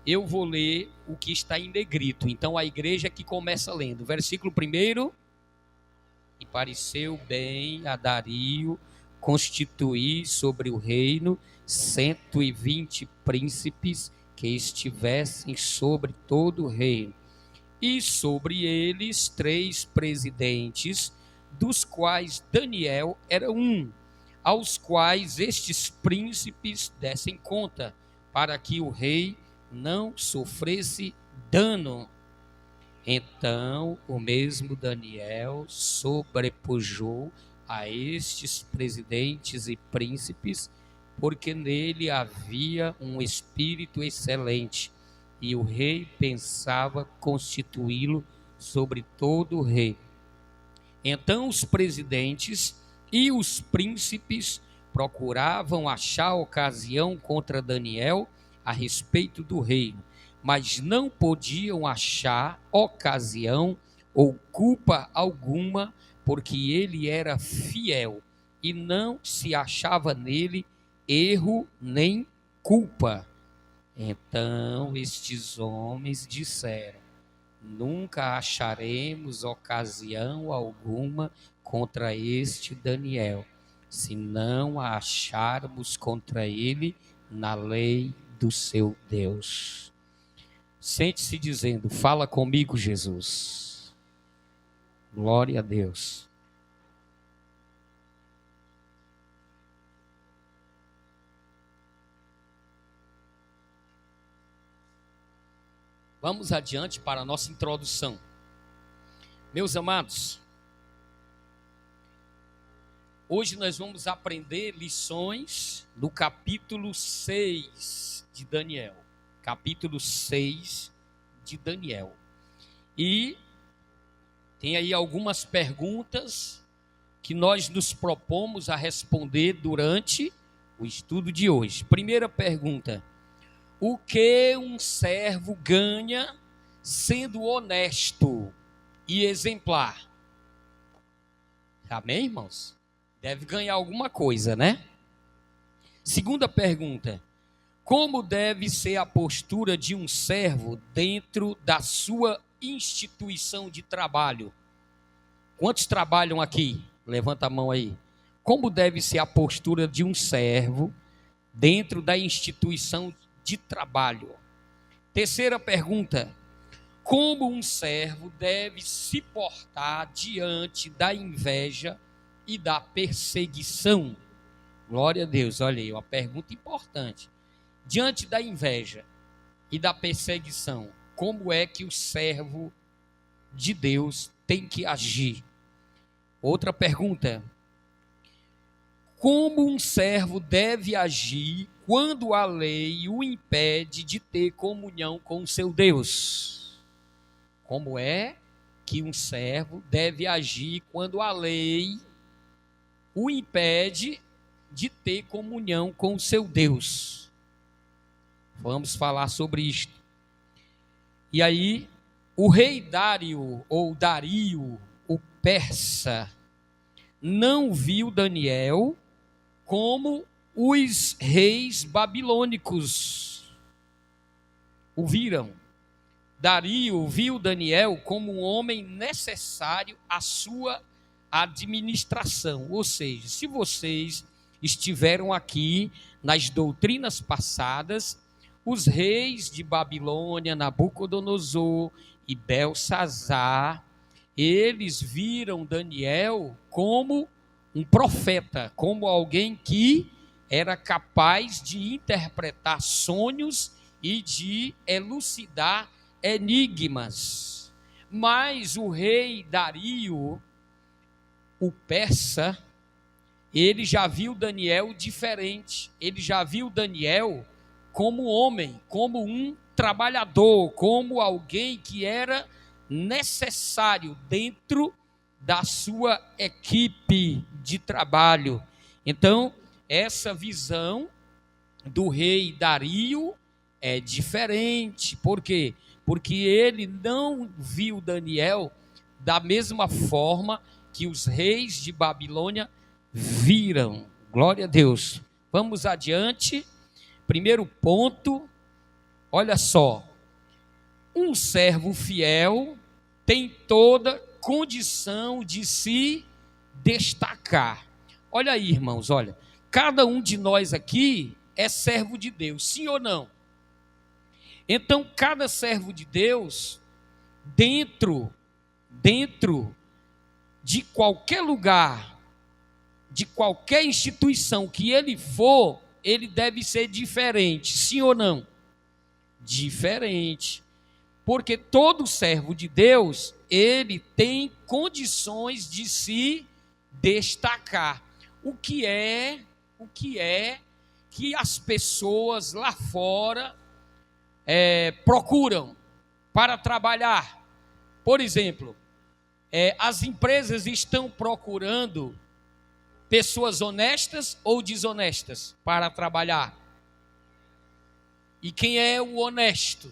eu vou ler o que está em negrito. Então a igreja que começa lendo. Versículo 1. E pareceu bem a Dario constituir sobre o reino 120 príncipes que estivessem sobre todo o reino. E sobre eles 3 presidentes, dos quais Daniel era um, aos quais estes príncipes dessem conta, para que o rei não sofresse dano. Então o mesmo Daniel sobrepujou a estes presidentes e príncipes, porque nele havia um espírito excelente, e o rei pensava constituí-lo sobre todo o reino. Então os presidentes e os príncipes procuravam achar ocasião contra Daniel a respeito do reino, mas não podiam achar ocasião ou culpa alguma, porque ele era fiel e não se achava nele erro nem culpa. Então estes homens disseram: nunca acharemos ocasião alguma contra este Daniel, se não a acharmos contra ele na lei do seu Deus. Sente-se dizendo: fala comigo, Jesus. Glória a Deus. Vamos adiante para a nossa introdução. Meus amados, hoje nós vamos aprender lições no capítulo 6 de Daniel. Capítulo 6 de Daniel. E tem aí algumas perguntas que nós nos propomos a responder durante o estudo de hoje. Primeira pergunta: o que um servo ganha sendo honesto e exemplar? Amém, irmãos? Deve ganhar alguma coisa, né? Segunda pergunta: como deve ser a postura de um servo dentro da sua instituição de trabalho? Quantos trabalham aqui? Levanta a mão aí. Como deve ser a postura de um servo dentro da instituição de trabalho? Terceira pergunta: como um servo deve se portar diante da inveja e da perseguição? Glória a Deus, olha aí, uma pergunta importante. Diante da inveja e da perseguição, como é que o servo de Deus tem que agir? Outra pergunta: como um servo deve agir quando a lei o impede de ter comunhão com o seu Deus? Como é que um servo deve agir quando a lei o impede de ter comunhão com o seu Deus? Vamos falar sobre isto. E aí, o rei Dário, ou Dario, o persa, não viu Daniel como os reis babilônicos o viram. Dario viu Daniel como um homem necessário à sua administração. Ou seja, se vocês estiveram aqui nas doutrinas passadas, os reis de Babilônia, Nabucodonosor e Belsazar, eles viram Daniel como um profeta, como alguém que era capaz de interpretar sonhos e de elucidar enigmas. Mas o rei Dario, o persa, ele já viu Daniel diferente. Ele já viu Daniel como homem, como um trabalhador, como alguém que era necessário dentro da sua equipe de trabalho. Então, essa visão do rei Dario é diferente. Por quê? Porque ele não viu Daniel da mesma forma que os reis de Babilônia viram. Glória a Deus. Vamos adiante. Primeiro ponto, olha só, um servo fiel tem toda condição de se destacar. Olha aí, irmãos, olha, cada um de nós aqui é servo de Deus, sim ou não? Então, cada servo de Deus, dentro de qualquer lugar, de qualquer instituição que ele for, ele deve ser diferente, sim ou não? Diferente. Porque todo servo de Deus, ele tem condições de se destacar. O que é que as pessoas lá fora procuram para trabalhar? Por exemplo, as empresas estão procurando pessoas honestas ou desonestas para trabalhar? E quem é o honesto?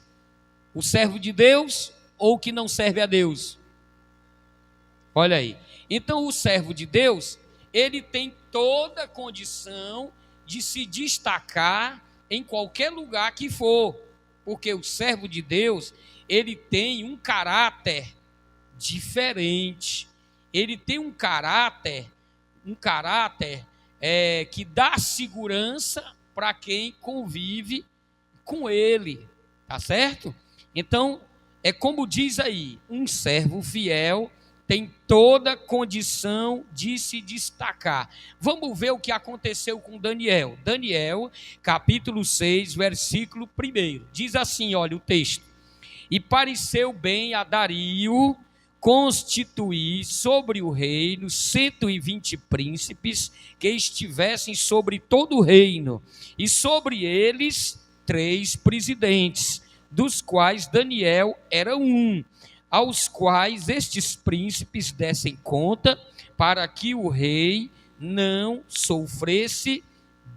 O servo de Deus ou o que não serve a Deus? Olha aí. Então o servo de Deus, ele tem toda a condição de se destacar em qualquer lugar que for, porque o servo de Deus, ele tem um caráter diferente, ele tem um caráter que dá segurança para quem convive com ele, tá certo? Então, é como diz aí, um servo fiel tem toda condição de se destacar. Vamos ver o que aconteceu com Daniel. Daniel, capítulo 6, versículo 1. Diz assim, olha o texto. E pareceu bem a Dario constituir sobre o reino 120 príncipes que estivessem sobre todo o reino, e sobre eles 3 presidentes, dos quais Daniel era um, aos quais estes príncipes dessem conta, para que o rei não sofresse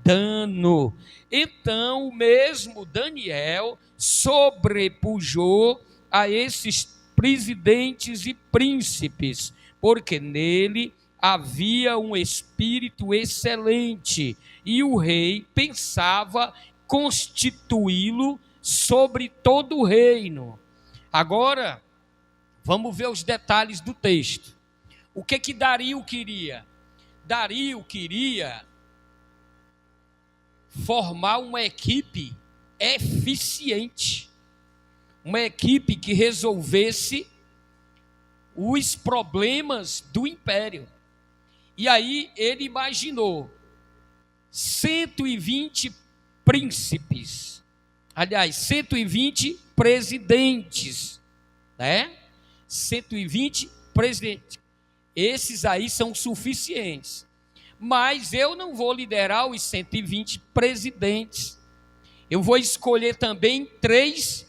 dano. Então, o mesmo Daniel sobrepujou a esses presidentes e príncipes, porque nele havia um espírito excelente, e o rei pensava constituí-lo sobre todo o reino. Agora, vamos ver os detalhes do texto. O que Dario queria? Dario queria formar uma equipe eficiente, uma equipe que resolvesse os problemas do império. E aí ele imaginou 120 príncipes, aliás, 120 presidentes, né? 120 presidentes. Esses aí são suficientes. Mas eu não vou liderar os 120 presidentes. Eu vou escolher também 3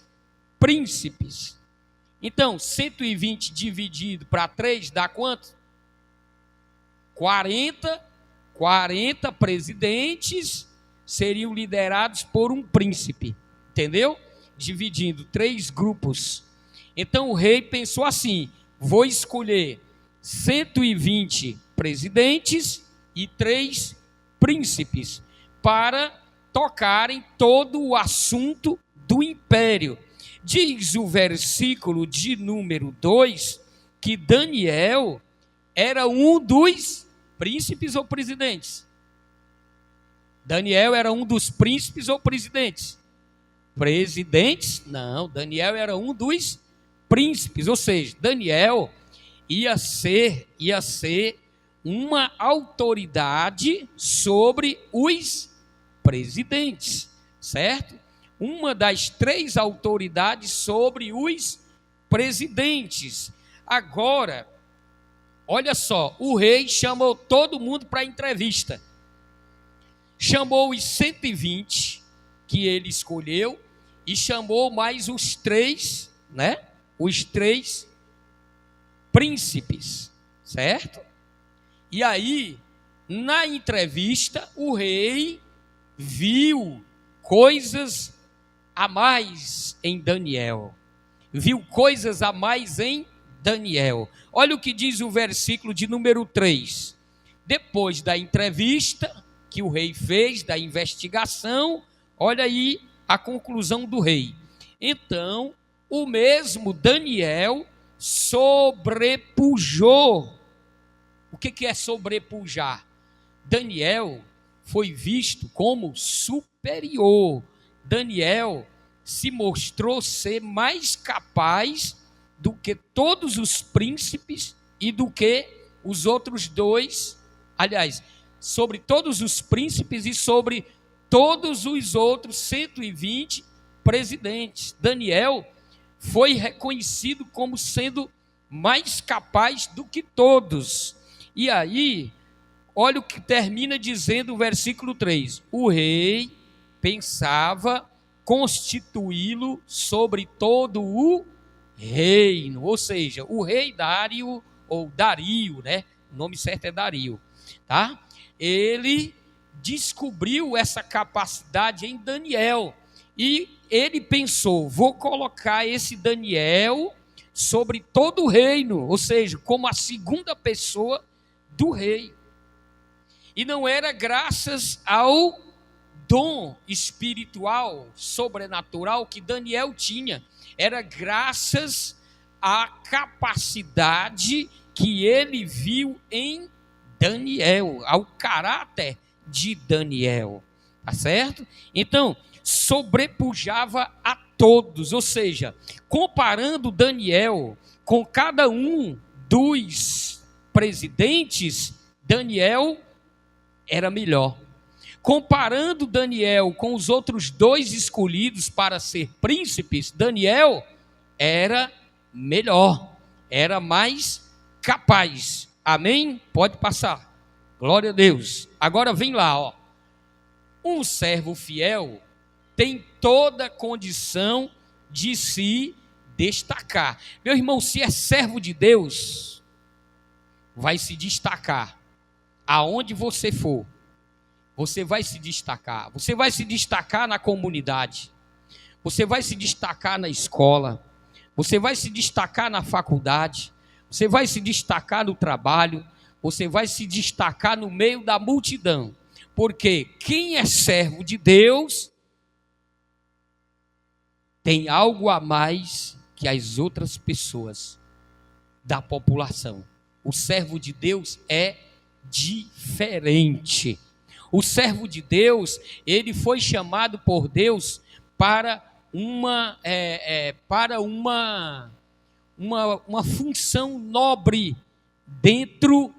príncipes. Então, 120 dividido para 3 dá quanto? 40 presidentes seriam liderados por um príncipe. Entendeu? Dividindo 3 grupos. Então o rei pensou assim: vou escolher 120 presidentes e 3 príncipes para tocarem todo o assunto do império. Diz o versículo de número 2 que Daniel era um dos príncipes ou presidentes? Daniel era um dos príncipes ou presidentes? Presidentes? Não, Daniel era um dos príncipes, ou seja, Daniel ia ser uma autoridade sobre os presidentes, certo? Uma das 3 autoridades sobre os presidentes. Agora, olha só, o rei chamou todo mundo para entrevista. Chamou os 120 que ele escolheu e chamou mais os 3, né? Os 3 príncipes, certo? E aí, na entrevista, o rei viu coisas a mais em Daniel. Viu coisas a mais em Daniel. Olha o que diz o versículo de número 3. Depois da entrevista que o rei fez, da investigação, olha aí a conclusão do rei. Então, o mesmo Daniel sobrepujou. O que é sobrepujar? Daniel foi visto como superior. Daniel se mostrou ser mais capaz do que todos os príncipes e do que os outros dois, aliás, sobre todos os príncipes e sobre todos os outros 120 presidentes. Daniel foi reconhecido como sendo mais capaz do que todos. E aí, olha o que termina dizendo o versículo 3. O rei pensava constituí-lo sobre todo o reino. Ou seja, o rei Dário, ou Dario, né? O nome certo é Dario, tá? Ele descobriu essa capacidade em Daniel. E ele pensou, vou colocar esse Daniel sobre todo o reino, ou seja, como a segunda pessoa do rei. E não era graças ao dom espiritual, sobrenatural que Daniel tinha, era graças à capacidade que ele viu em Daniel, ao caráter de Daniel, tá certo? Então, sobrepujava a todos, ou seja, comparando Daniel com cada um dos presidentes, Daniel era melhor. Comparando Daniel com os outros dois escolhidos para ser príncipes, Daniel era melhor, era mais capaz. Amém? Pode passar. Glória a Deus. Agora vem lá, ó. Um servo fiel tem toda a condição de se destacar. Meu irmão, se é servo de Deus, vai se destacar. Aonde você for, você vai se destacar. Você vai se destacar na comunidade. Você vai se destacar na escola. Você vai se destacar na faculdade. Você vai se destacar no trabalho. Você vai se destacar no meio da multidão. Porque quem é servo de Deus tem algo a mais que as outras pessoas da população. O servo de Deus é diferente. O servo de Deus, ele foi chamado por Deus para uma função nobre dentro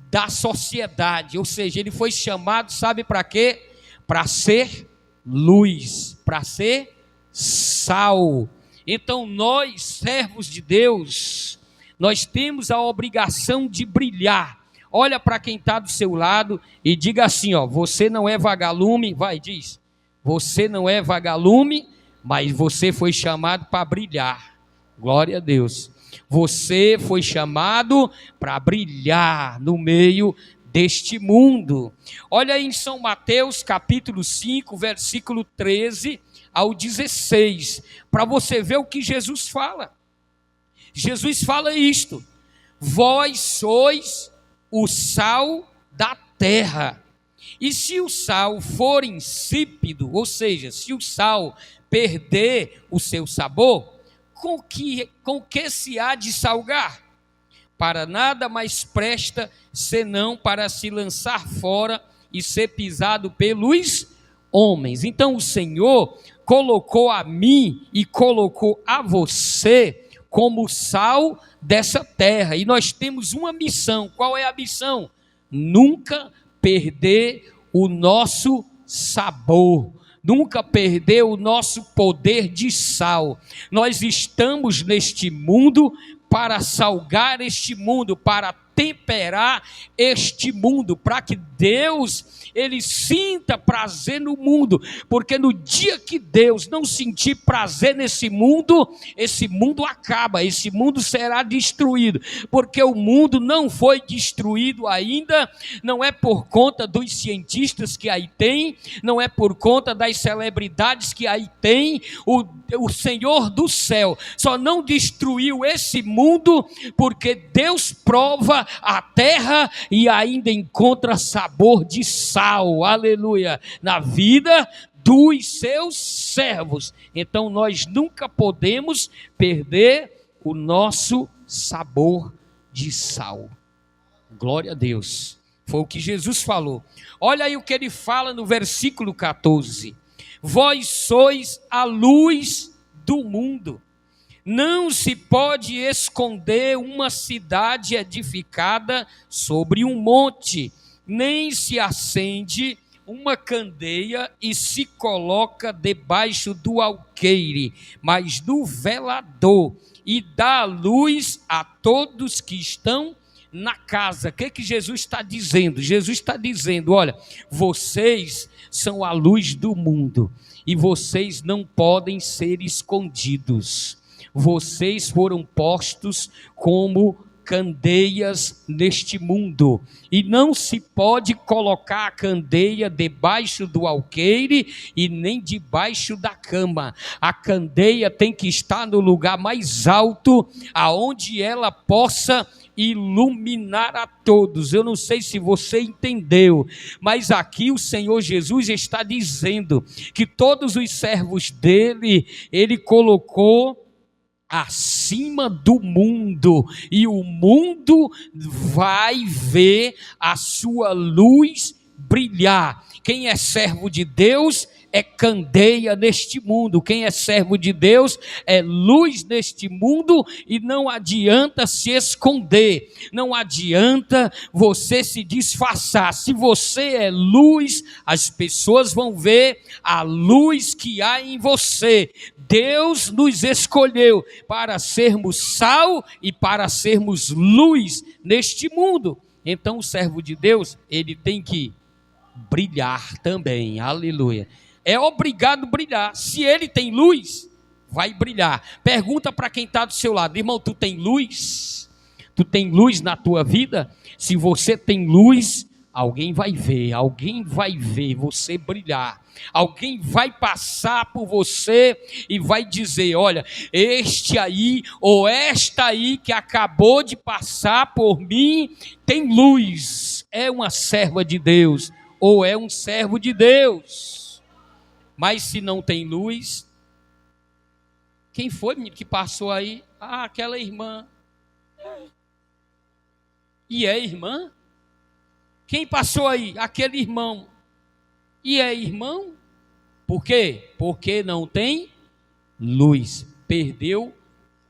da sociedade. Ou seja, ele foi chamado, sabe para quê? Para ser luz, para ser sal. Então nós, servos de Deus, nós temos a obrigação de brilhar. Olha para quem está do seu lado e diga assim, ó, você não é vagalume, vai, diz, você não é vagalume, mas você foi chamado para brilhar. Glória a Deus. Você foi chamado para brilhar no meio deste mundo. Olha aí em São Mateus, capítulo 5, versículo 13 ao 16, para você ver o que Jesus fala. Jesus fala isto: vós sois o sal da terra. E se o sal for insípido, ou seja, se o sal perder o seu sabor, com que se há de salgar? Para nada mais presta, senão para se lançar fora e ser pisado pelos homens. Então o Senhor colocou a mim e colocou a você como sal dessa terra, e nós temos uma missão. Qual é a missão? Nunca perder o nosso sabor, nunca perder o nosso poder de sal. Nós estamos neste mundo para salgar este mundo, para temperar este mundo, para que Deus, ele sinta prazer no mundo, porque no dia que Deus não sentir prazer nesse mundo, esse mundo acaba, esse mundo será destruído, porque o mundo não foi destruído ainda, não é por conta dos cientistas que aí tem, não é por conta das celebridades que aí tem, o Senhor do céu só não destruiu esse mundo, porque Deus prova a terra e ainda encontra sabor de sal, aleluia, na vida dos seus servos. Então nós nunca podemos perder o nosso sabor de sal. Glória a Deus. Foi o que Jesus falou. Olha aí o que ele fala no versículo 14. Vós sois a luz do mundo. Não se pode esconder uma cidade edificada sobre um monte, nem se acende uma candeia e se coloca debaixo do alqueire, mas do velador, e dá luz a todos que estão na casa. O que Jesus está dizendo? Jesus está dizendo, olha, vocês são a luz do mundo, e vocês não podem ser escondidos. Vocês foram postos como candeias neste mundo, e não se pode colocar a candeia debaixo do alqueire e nem debaixo da cama. A candeia tem que estar no lugar mais alto, aonde ela possa iluminar a todos. Eu não sei se você entendeu, mas aqui o Senhor Jesus está dizendo que todos os servos dele, ele colocou acima do mundo, e o mundo vai ver a sua luz brilhar. Quem é servo de Deus é candeia neste mundo. Quem é servo de Deus é luz neste mundo, e não adianta se esconder, não adianta você se disfarçar. Se você é luz, as pessoas vão ver a luz que há em você. Deus nos escolheu para sermos sal e para sermos luz neste mundo. Então o servo de Deus, ele tem que brilhar também, aleluia. É obrigado a brilhar. Se ele tem luz, vai brilhar. Pergunta para quem está do seu lado, irmão, tu tem luz? Tu tem luz na tua vida? Se você tem luz, alguém vai ver você brilhar. Alguém vai passar por você e vai dizer, olha, este aí ou esta aí que acabou de passar por mim tem luz, é uma serva de Deus ou é um servo de Deus. Mas se não tem luz, quem foi, menino, que passou aí? Ah, aquela irmã. E é irmã? Quem passou aí? Aquele irmão. E é irmão? Por quê? Porque não tem luz. Perdeu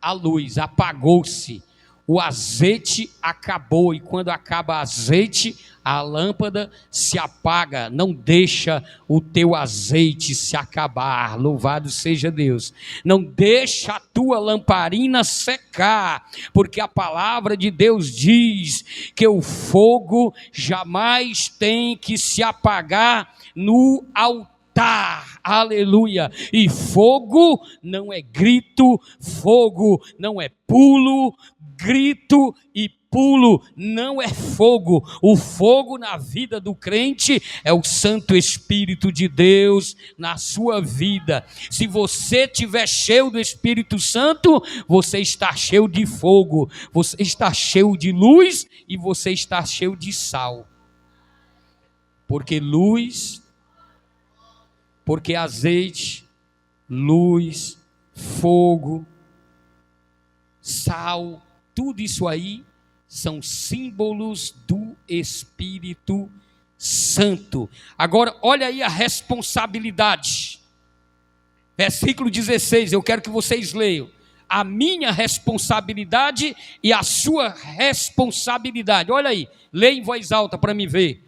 a luz, apagou-se. O azeite acabou, e quando acaba o azeite, a lâmpada se apaga. Não deixa o teu azeite se acabar, louvado seja Deus. Não deixa a tua lamparina secar, porque a palavra de Deus diz que o fogo jamais tem que se apagar no altar. Aleluia. E fogo não é grito, fogo não é pulo, grito e pulo não é fogo. O fogo na vida do crente é o Santo Espírito de Deus na sua vida. Se você estiver cheio do Espírito Santo, você está cheio de fogo, você está cheio de luz e você está cheio de sal. Porque luz, porque azeite, luz, fogo, sal, tudo isso aí são símbolos do Espírito Santo. Agora, olha aí a responsabilidade. Versículo 16, eu quero que vocês leiam. A minha responsabilidade e a sua responsabilidade. Olha aí, leia em voz alta para me ver.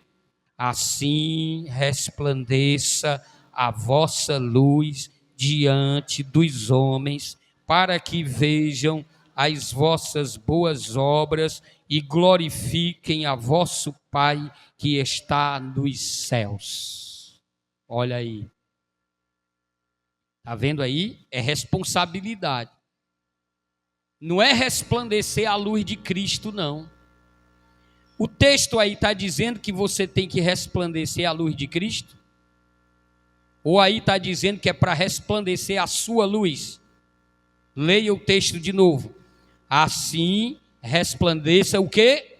Assim resplandeça a vossa luz diante dos homens, para que vejam as vossas boas obras e glorifiquem a vosso Pai que está nos céus. Olha aí. Está vendo aí? É responsabilidade. Não é resplandecer a luz de Cristo, não. O texto aí está dizendo que você tem que resplandecer a luz de Cristo? Ou aí está dizendo que é para resplandecer a sua luz? Leia o texto de novo. Assim resplandeça o quê?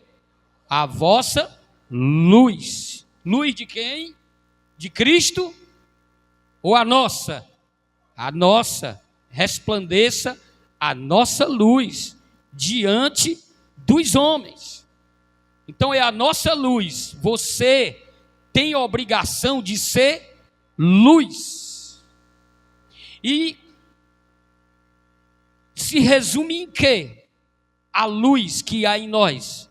A vossa luz. Luz de quem? De Cristo ou a nossa? A nossa, resplandeça a nossa luz diante dos homens. Então é a nossa luz. Você tem a obrigação de ser luz. E se resume em quê? A luz que há em nós.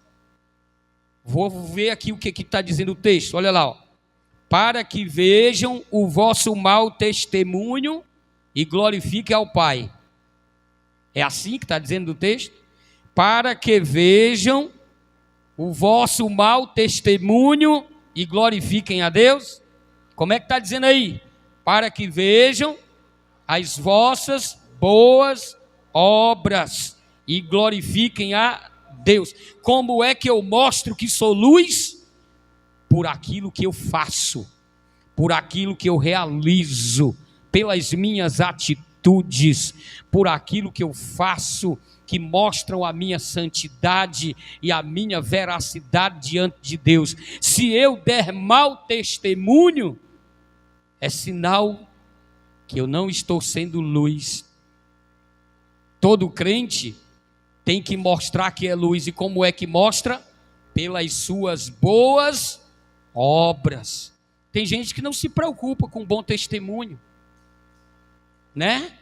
Vou ver aqui o que está dizendo o texto. Olha lá, ó. Para que vejam o vosso mau testemunho e glorifiquem ao Pai. É assim que está dizendo o texto? Para que vejam o vosso mau testemunho e glorifiquem a Deus. Como é que está dizendo aí? Para que vejam as vossas boas obras e glorifiquem a Deus. Como é que eu mostro que sou luz? Por aquilo que eu faço, por aquilo que eu realizo, pelas minhas atitudes, por aquilo que eu faço, que mostram a minha santidade e a minha veracidade diante de Deus. Se eu der mau testemunho, é sinal que eu não estou sendo luz. Todo crente tem que mostrar que é luz. E como é que mostra? Pelas suas boas obras. Tem gente que não se preocupa com bom testemunho, né?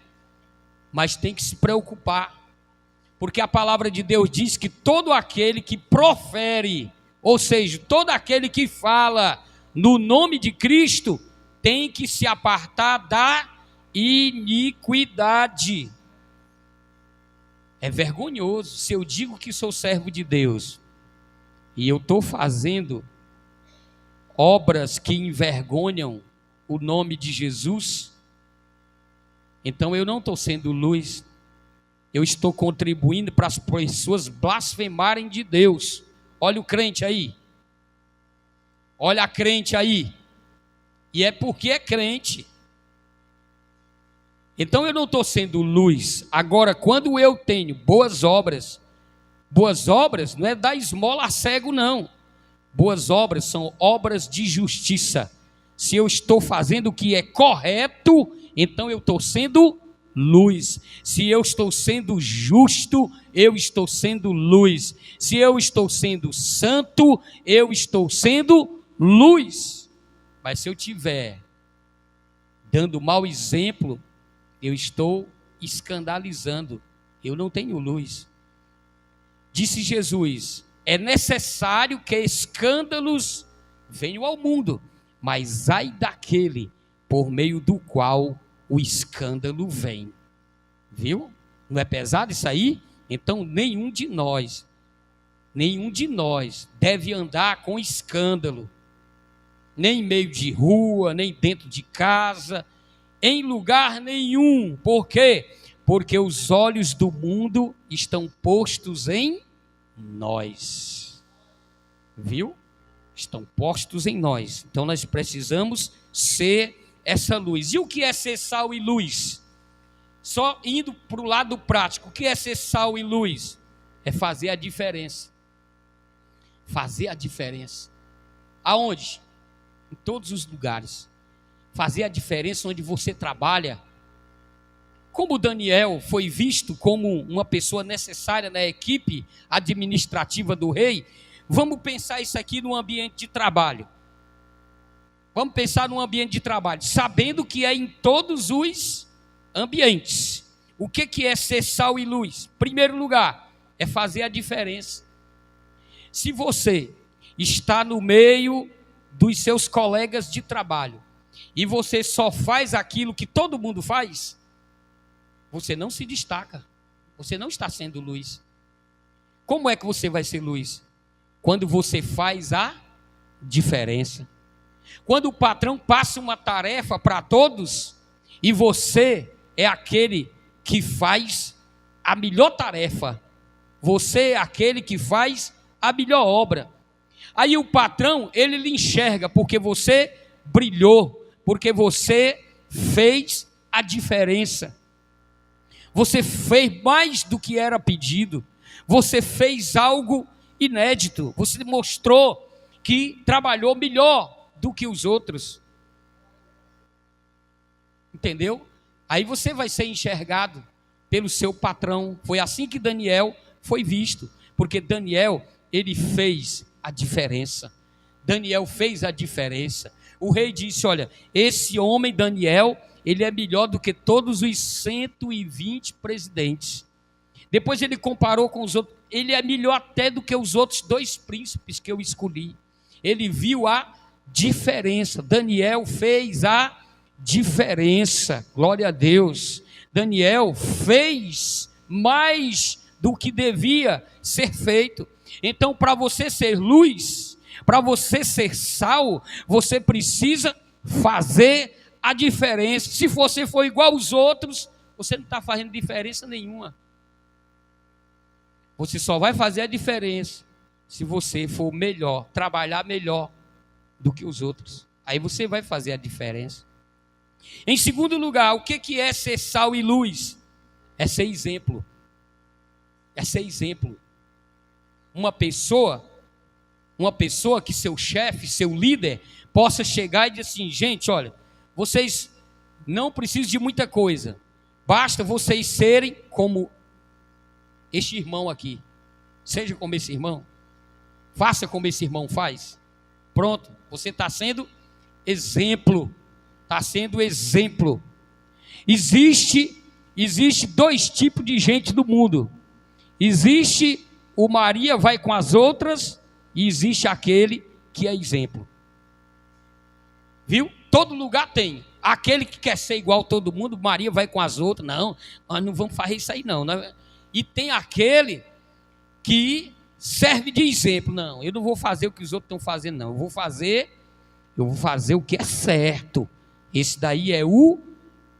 Mas tem que se preocupar, porque a palavra de Deus diz que todo aquele que profere, ou seja, todo aquele que fala no nome de Cristo, tem que se apartar da iniquidade. É vergonhoso se eu digo que sou servo de Deus e eu estou fazendo obras que envergonham o nome de Jesus. Então eu não estou sendo luz, eu estou contribuindo para as pessoas blasfemarem de Deus. Olha o crente aí, olha a crente aí, e é porque é crente. Então eu não estou sendo luz. Agora, quando eu tenho boas obras não é dar esmola a cego, não. Boas obras são obras de justiça. Se eu estou fazendo o que é correto, então eu estou sendo luz. Se eu estou sendo justo, eu estou sendo luz. Se eu estou sendo santo, eu estou sendo luz. Mas se eu estiver dando mau exemplo, eu estou escandalizando. Eu não tenho luz. Disse Jesus: é necessário que escândalos venham ao mundo, mas ai daquele por meio do qual o escândalo vem. Viu? Não é pesado isso aí? Então nenhum de nós deve andar com escândalo, nem em meio de rua, nem dentro de casa, em lugar nenhum. Por quê? Porque os olhos do mundo estão postos em nós. Viu? Estão postos em nós. Então nós precisamos ser essa luz. E o que é ser sal e luz? Só indo para o lado prático. O que é ser sal e luz? É fazer a diferença. Fazer a diferença. Aonde? Em todos os lugares. Fazer a diferença onde você trabalha. Como Daniel foi visto como uma pessoa necessária na equipe administrativa do rei, vamos pensar isso aqui no ambiente de trabalho. Vamos pensar no ambiente de trabalho, sabendo que é em todos os ambientes. O que é ser sal e luz? Primeiro lugar, é fazer a diferença. Se você está no meio dos seus colegas de trabalho e você só faz aquilo que todo mundo faz, você não se destaca, você não está sendo luz. Como é que você vai ser luz? Quando você faz a diferença. Quando o patrão passa uma tarefa para todos e você é aquele que faz a melhor tarefa, você é aquele que faz a melhor obra. Aí o patrão, ele lhe enxerga porque você brilhou, porque você fez a diferença. Você fez mais do que era pedido. Você fez algo inédito. Você mostrou que trabalhou melhor do que os outros. entendeu? Aí você vai ser enxergado pelo seu patrão. Foi assim que Daniel foi visto, porque Daniel, ele fez a diferença. Daniel fez a diferença. O rei disse: olha, esse homem Daniel, ele é melhor do que todos os 120 presidentes. Depois ele comparou com os outros, ele é melhor até do que os outros 2 príncipes que eu escolhi. Ele viu a diferença. Daniel fez a diferença. Glória a Deus. Daniel fez mais do que devia ser feito. Então, para você ser luz, para você ser sal, você precisa fazer a diferença. Se você for igual aos outros, você não está fazendo diferença nenhuma. Você só vai fazer a diferença se você for melhor, trabalhar melhor do que os outros. Aí você vai fazer a diferença. Em segundo lugar, o que é ser sal e luz? É ser exemplo. É ser exemplo. Uma pessoa que seu chefe, seu líder, possa chegar e dizer assim: gente, olha, vocês não precisam de muita coisa, basta vocês serem como este irmão aqui. Seja como esse irmão, faça como esse irmão faz. Pronto, você está sendo exemplo. Está sendo exemplo. Existe 2 tipos de gente do mundo. Existe o Maria vai com as outras, e existe aquele que é exemplo. Viu? Todo lugar tem. Aquele que quer ser igual a todo mundo, Maria vai com as outras. Não, nós não vamos fazer isso aí não. E tem aquele que serve de exemplo. Não, eu não vou fazer o que os outros estão fazendo, não. Eu vou fazer o que é certo. Esse daí é o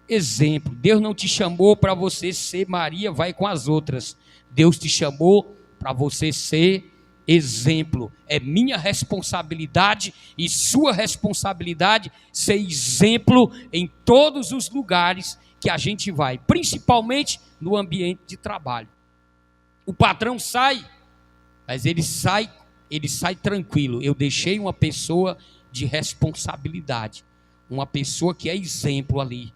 exemplo. Deus não te chamou para você ser Maria vai com as outras. Deus te chamou para você ser exemplo. É minha responsabilidade e sua responsabilidade ser exemplo em todos os lugares que a gente vai, principalmente no ambiente de trabalho. O patrão sai, mas ele sai tranquilo. Eu deixei uma pessoa de responsabilidade, uma pessoa que é exemplo ali.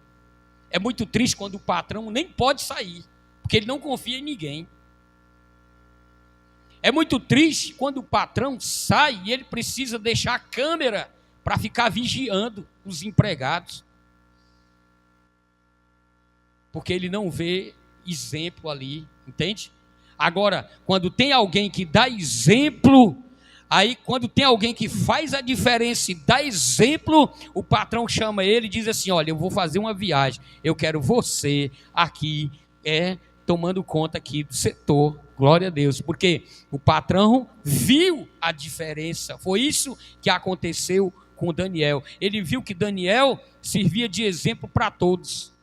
É muito triste quando o patrão nem pode sair, porque ele não confia em ninguém. É muito triste quando o patrão sai e ele precisa deixar a câmera para ficar vigiando os empregados, porque ele não vê exemplo ali, entende? Agora, quando tem alguém que dá exemplo, aí quando tem alguém que faz a diferença e dá exemplo, o patrão chama ele e diz assim: olha, eu vou fazer uma viagem, eu quero você aqui, tomando conta aqui do setor. Glória a Deus, porque o patrão viu a diferença. Foi isso que aconteceu com Daniel. Ele viu que Daniel servia de exemplo para todos,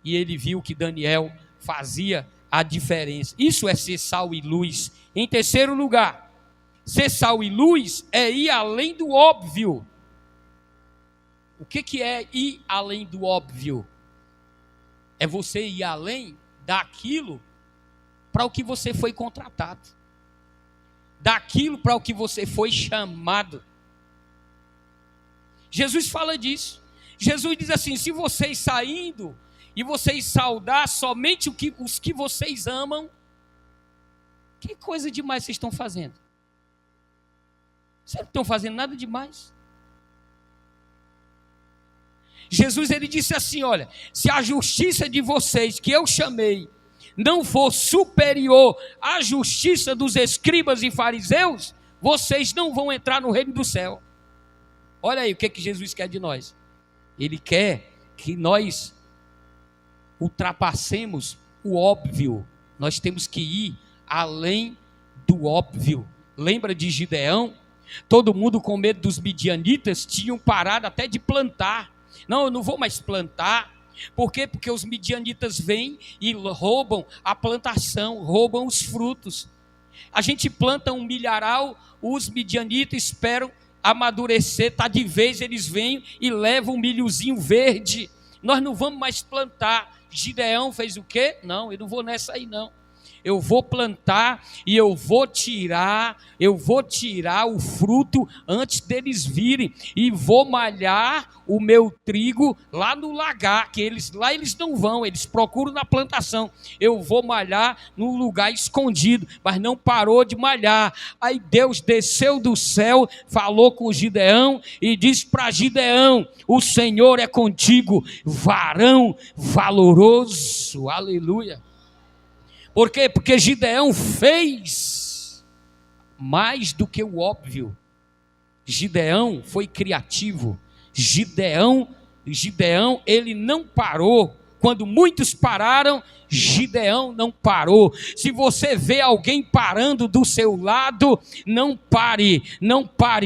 e ele viu que Daniel fazia a diferença. Isso é ser sal e luz. Em terceiro lugar, ser sal e luz é ir além do óbvio. O que é ir além do óbvio? É você ir além daquilo para o que você foi contratado, daquilo para o que você foi chamado. Jesus fala disso. Jesus diz assim: se vocês saindo e vocês saudar somente os que vocês amam, que coisa demais vocês estão fazendo? Vocês não estão fazendo nada demais. Jesus, ele disse assim: olha, se a justiça de vocês que eu chamei não for superior à justiça dos escribas e fariseus, vocês não vão entrar no reino do céu. Olha aí o que Jesus quer de nós. Ele quer que nós ultrapassemos o óbvio. Nós temos que ir além do óbvio. Lembra de Gideão? Todo mundo com medo dos midianitas tinham parado até de plantar. Não, eu não vou mais plantar. Por quê? Porque os midianitas vêm e roubam a plantação, roubam os frutos. A gente planta um milharal, os midianitas esperam amadurecer, está de vez, eles vêm e levam um milhozinho verde. Nós não vamos mais plantar. Gideão fez o quê? Não, eu não vou nessa aí não. eu vou plantar e eu vou tirar o fruto antes deles virem, e vou malhar o meu trigo lá no lagar, que eles não vão, eles procuram na plantação. Eu vou malhar no lugar escondido, mas não parou de malhar. Aí Deus desceu do céu, falou com Gideão e disse para Gideão: o Senhor é contigo, varão valoroso. Aleluia. Por quê? Porque Gideão fez mais do que o óbvio. Gideão foi criativo. Gideão, ele não parou. Quando muitos pararam, Gideão não parou. Se você vê alguém parando do seu lado, não pare,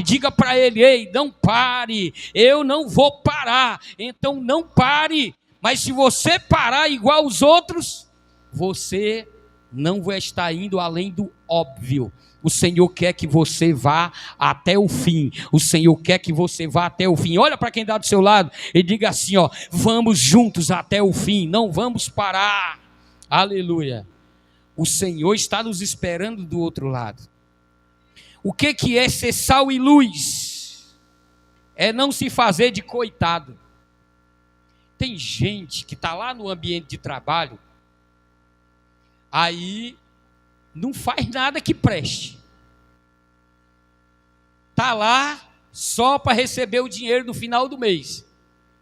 diga para ele: ei, não pare, eu não vou parar, então não pare. Mas se você parar igual os outros, você não vai estar indo além do óbvio. O Senhor quer que você vá até o fim. O Senhor quer que você vá até o fim. Olha para quem está do seu lado e diga assim: ó, vamos juntos até o fim, não vamos parar. Aleluia. O Senhor está nos esperando do outro lado. O que é ser sal e luz? É não se fazer de coitado. Tem gente que está lá no ambiente de trabalho, aí não faz nada que preste. Está lá só para receber o dinheiro no final do mês.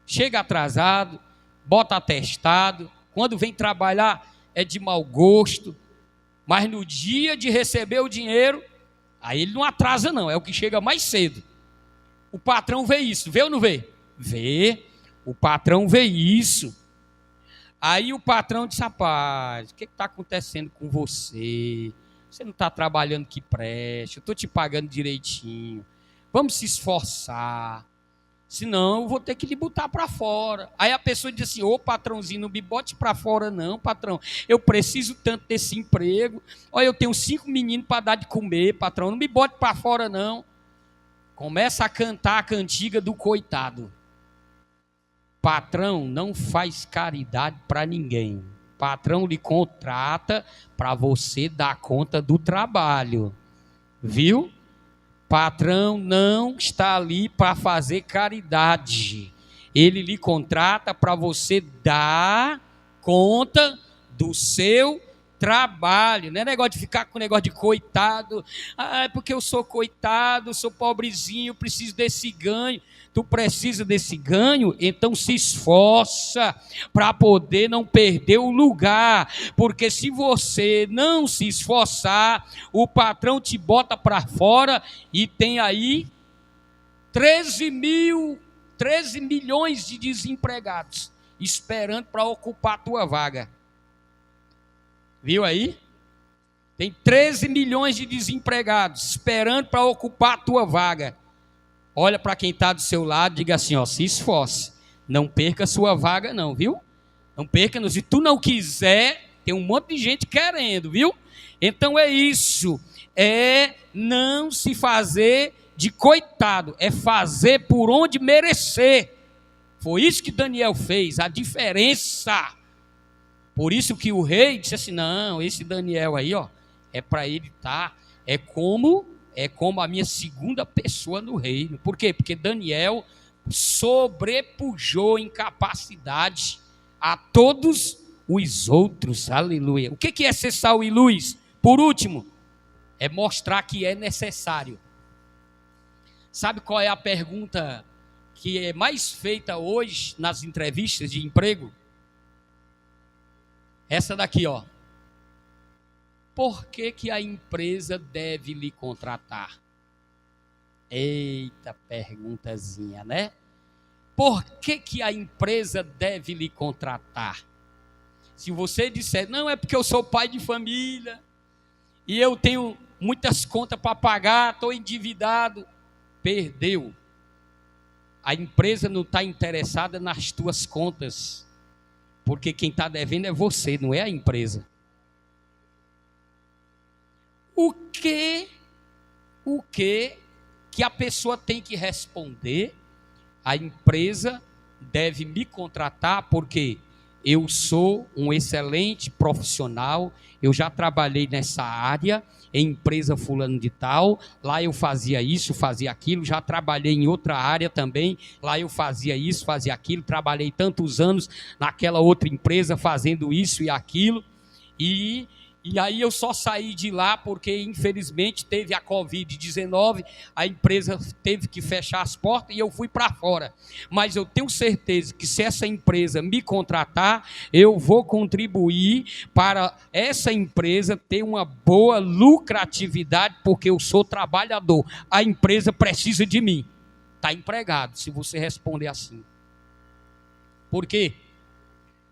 Chega atrasado, bota atestado, quando vem trabalhar é de mau gosto, mas no dia de receber o dinheiro, aí ele não atrasa não, é o que chega mais cedo. O patrão vê isso, vê ou não vê? Vê, o patrão vê isso. Aí o patrão disse: rapaz, o que está acontecendo com você? Você não está trabalhando que preste, eu estou te pagando direitinho, vamos se esforçar, senão eu vou ter que lhe botar para fora. Aí a pessoa diz assim: ô patrãozinho, não me bote para fora não, patrão, eu preciso tanto desse emprego, olha, eu tenho 5 meninos para dar de comer, patrão, não me bote para fora não. Começa a cantar a cantiga do coitado. Patrão não faz caridade para ninguém. Patrão lhe contrata para você dar conta do trabalho. Viu? Patrão não está ali para fazer caridade. Ele lhe contrata para você dar conta do seu trabalho. Não é negócio de ficar com negócio de coitado. Ah, é porque eu sou coitado, sou pobrezinho, preciso desse ganho. Tu precisa desse ganho, então se esforça para poder não perder o lugar, porque se você não se esforçar, o patrão te bota para fora e tem aí 13 milhões de desempregados esperando para ocupar a tua vaga. Viu aí? Tem 13 milhões de desempregados esperando para ocupar a tua vaga. Olha para quem está do seu lado, diga assim: ó, se esforce, não perca a sua vaga não, viu? Não perca, se tu não quiser, tem um monte de gente querendo, viu? Então é isso, é não se fazer de coitado, é fazer por onde merecer. Foi isso que Daniel fez, a diferença. Por isso que o rei disse assim: não, esse Daniel aí, ó, é para ele estar, é como a minha segunda pessoa no reino. Por quê? Porque Daniel sobrepujou em capacidade a todos os outros. Aleluia. O que é ser sal e luz? Por último, é mostrar que é necessário. Sabe qual é a pergunta que é mais feita hoje nas entrevistas de emprego? Essa daqui, ó. Por que a empresa deve lhe contratar? Eita, perguntazinha, né? Por que a empresa deve lhe contratar? Se você disser: não, é porque eu sou pai de família e eu tenho muitas contas para pagar, estou endividado, perdeu. A empresa não está interessada nas tuas contas, porque quem está devendo é você, não é a empresa. O que a pessoa tem que responder? A empresa deve me contratar porque eu sou um excelente profissional, eu já trabalhei nessa área, em empresa fulano de tal, lá eu fazia isso, fazia aquilo, já trabalhei em outra área também, lá eu fazia isso, fazia aquilo, trabalhei tantos anos naquela outra empresa fazendo isso e aquilo, e aí eu só saí de lá porque infelizmente teve a Covid-19, a empresa teve que fechar as portas e eu fui para fora. Mas eu tenho certeza que se essa empresa me contratar, eu vou contribuir para essa empresa ter uma boa lucratividade, porque eu sou trabalhador. A empresa precisa de mim. Está empregado, se você responder assim. Por quê?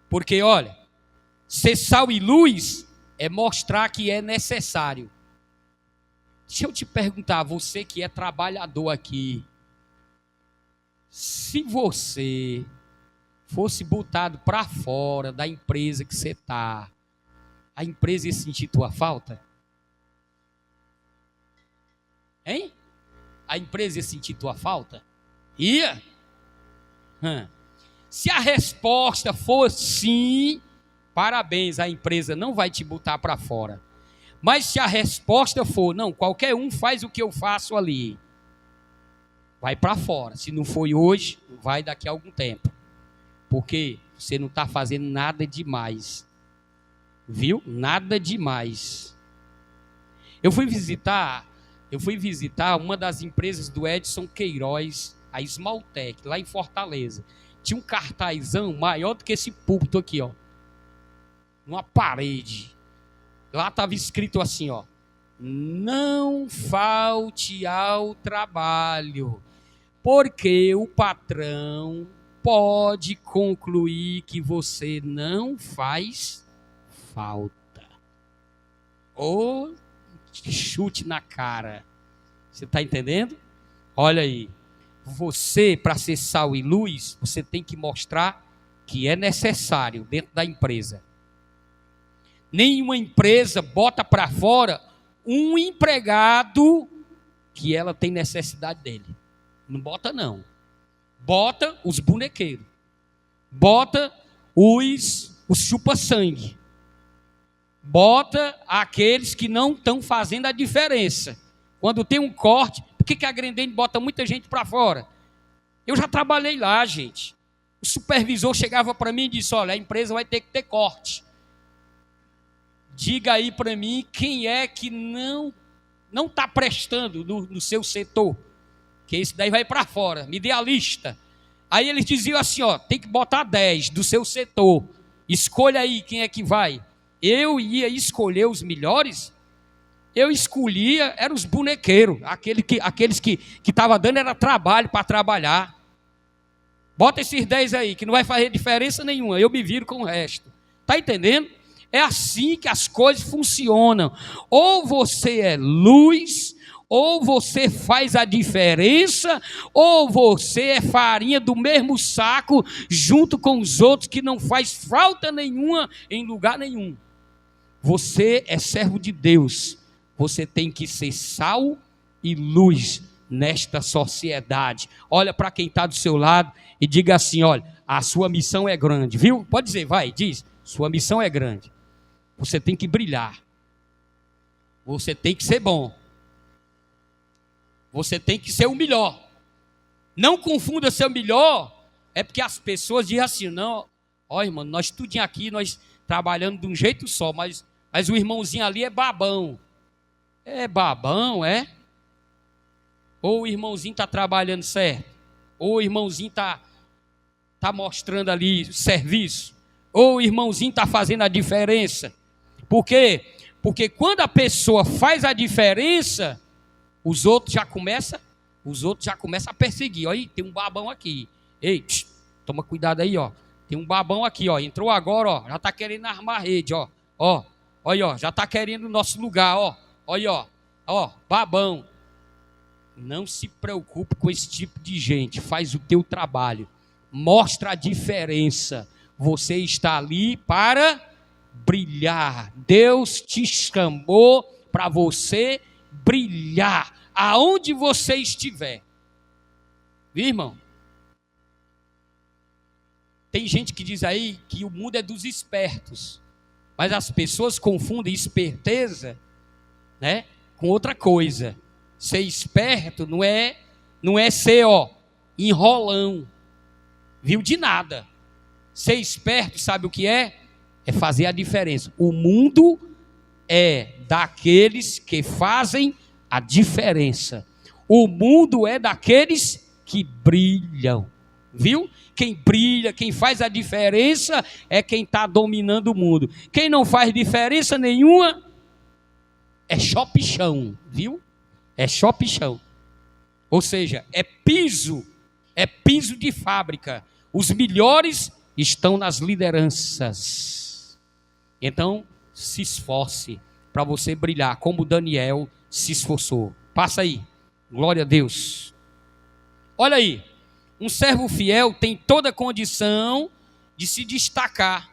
Porque, olha, ser sal e luz é mostrar que é necessário. Deixa eu te perguntar, você que é trabalhador aqui, se você fosse botado para fora da empresa que você está, a empresa ia sentir tua falta? Hein? A empresa ia sentir tua falta? Ia? Se a resposta for sim, parabéns, a empresa não vai te botar para fora. Mas se a resposta for, não, qualquer um faz o que eu faço ali, vai para fora. Se não foi hoje, vai daqui a algum tempo. Porque você não está fazendo nada demais. Viu? Nada demais. Eu fui visitar uma das empresas do Edson Queiroz, a Esmaltec, lá em Fortaleza. Tinha um cartazão maior do que esse púlpito aqui, ó. Numa parede. Lá estava escrito assim, ó: não falte ao trabalho, porque o patrão pode concluir que você não faz falta. Ou chute na cara. Você está entendendo? Olha aí. Você, para ser sal e luz, você tem que mostrar que é necessário dentro da empresa. Nenhuma empresa bota para fora um empregado que ela tem necessidade dele. Não bota, não. Bota os bonequeiros. Bota os chupa-sangue. Bota aqueles que não estão fazendo a diferença. Quando tem um corte, por que a Grendene bota muita gente para fora? Eu já trabalhei lá, gente. O supervisor chegava para mim e disse: olha, a empresa vai ter que ter corte. Diga aí para mim quem é que não está prestando no seu setor, que esse daí vai para fora, me dê a lista. Aí eles diziam assim, ó, tem que botar 10 do seu setor, escolha aí quem é que vai. Eu ia escolher os melhores, eu escolhia, eram os bonequeiros, aqueles que estavam dando era trabalho para trabalhar. Bota esses 10 aí, que não vai fazer diferença nenhuma, eu me viro com o resto. Está entendendo? É assim que as coisas funcionam. Ou você é luz, ou você faz a diferença, ou você é farinha do mesmo saco, junto com os outros que não faz falta nenhuma em lugar nenhum. Você é servo de Deus. Você tem que ser sal e luz nesta sociedade. Olha para quem está do seu lado e diga assim: olha, a sua missão é grande, viu? Pode dizer, vai, diz. Sua missão é grande. Você tem que brilhar. Você tem que ser bom. Você tem que ser o melhor. Não confunda ser o melhor. É porque as pessoas dizem assim, não, ó irmão, nós tudinho aqui, nós trabalhando de um jeito só, mas o irmãozinho ali é babão. É babão, é? Ou o irmãozinho está trabalhando certo? Ou o irmãozinho está mostrando ali serviço? Ou o irmãozinho está fazendo a diferença? Por quê? Porque quando a pessoa faz a diferença, os outros já começam a perseguir. Olha aí, tem um babão aqui. Ei, toma cuidado aí, ó. Tem um babão aqui, ó. Entrou agora, ó. Já está querendo armar a rede, ó. Ó, olha, ó. Já está querendo o nosso lugar, ó. Olha, ó. Ó, babão. Não se preocupe com esse tipo de gente. Faz o teu trabalho. Mostra a diferença. Você está ali para brilhar. Deus te chamou para você brilhar aonde você estiver. Viu, irmão? Tem gente que diz aí que o mundo é dos espertos, mas as pessoas confundem esperteza, né, com outra coisa. Ser esperto não é ser, enrolão, viu, de nada. Ser esperto, sabe o que é? É fazer a diferença. O mundo é daqueles que fazem a diferença. O mundo é daqueles que brilham, viu? Quem brilha, quem faz a diferença é quem está dominando o mundo. Quem não faz diferença nenhuma é chopichão, viu? É chopichão. Ou seja, é piso de fábrica. Os melhores estão nas lideranças. Então, se esforce para você brilhar, como Daniel se esforçou. Passa aí. Glória a Deus. Olha aí. Um servo fiel tem toda a condição de se destacar.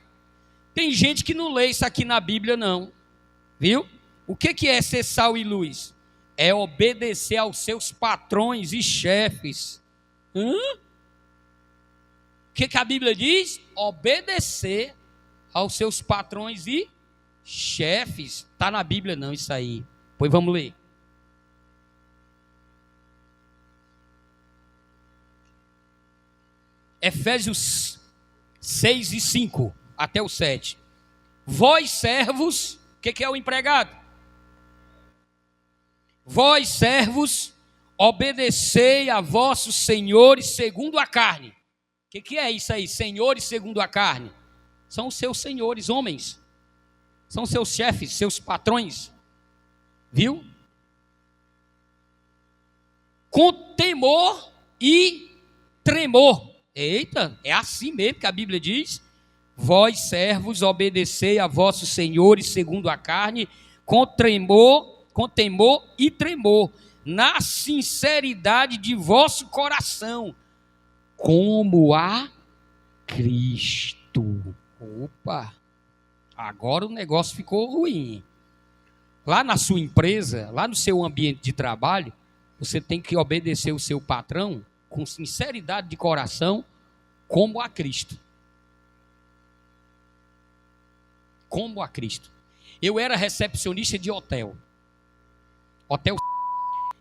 Tem gente que não lê isso aqui na Bíblia, não. Viu? O que é ser sal e luz? É obedecer aos seus patrões e chefes. O que a Bíblia diz? Obedecer aos seus patrões e chefes. Está na Bíblia não isso aí. Pois vamos ler. Efésios 6 e 5 até o 7. Vós servos, o que é o empregado? Vós servos, obedecei a vossos senhores segundo a carne. O que é isso aí? Senhores segundo a carne. São os seus senhores, homens. São seus chefes, seus patrões. Viu? Com temor e tremor. Eita, é assim mesmo que a Bíblia diz. Vós servos, obedecei a vossos senhores segundo a carne, com temor e tremor, na sinceridade de vosso coração, como a Cristo. Opa, agora o negócio ficou ruim. Lá na sua empresa, lá no seu ambiente de trabalho, você tem que obedecer o seu patrão com sinceridade de coração, como a Cristo. Como a Cristo. Eu era recepcionista de hotel.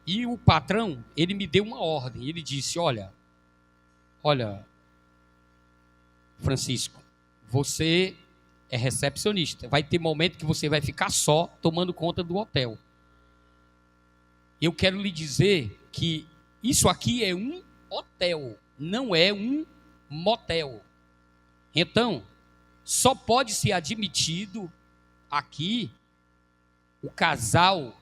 E o patrão, ele me deu uma ordem. Ele disse, olha, Francisco, você é recepcionista. Vai ter momento que você vai ficar só tomando conta do hotel. Eu quero lhe dizer que isso aqui é um hotel, não é um motel. Então, só pode ser admitido aqui o casal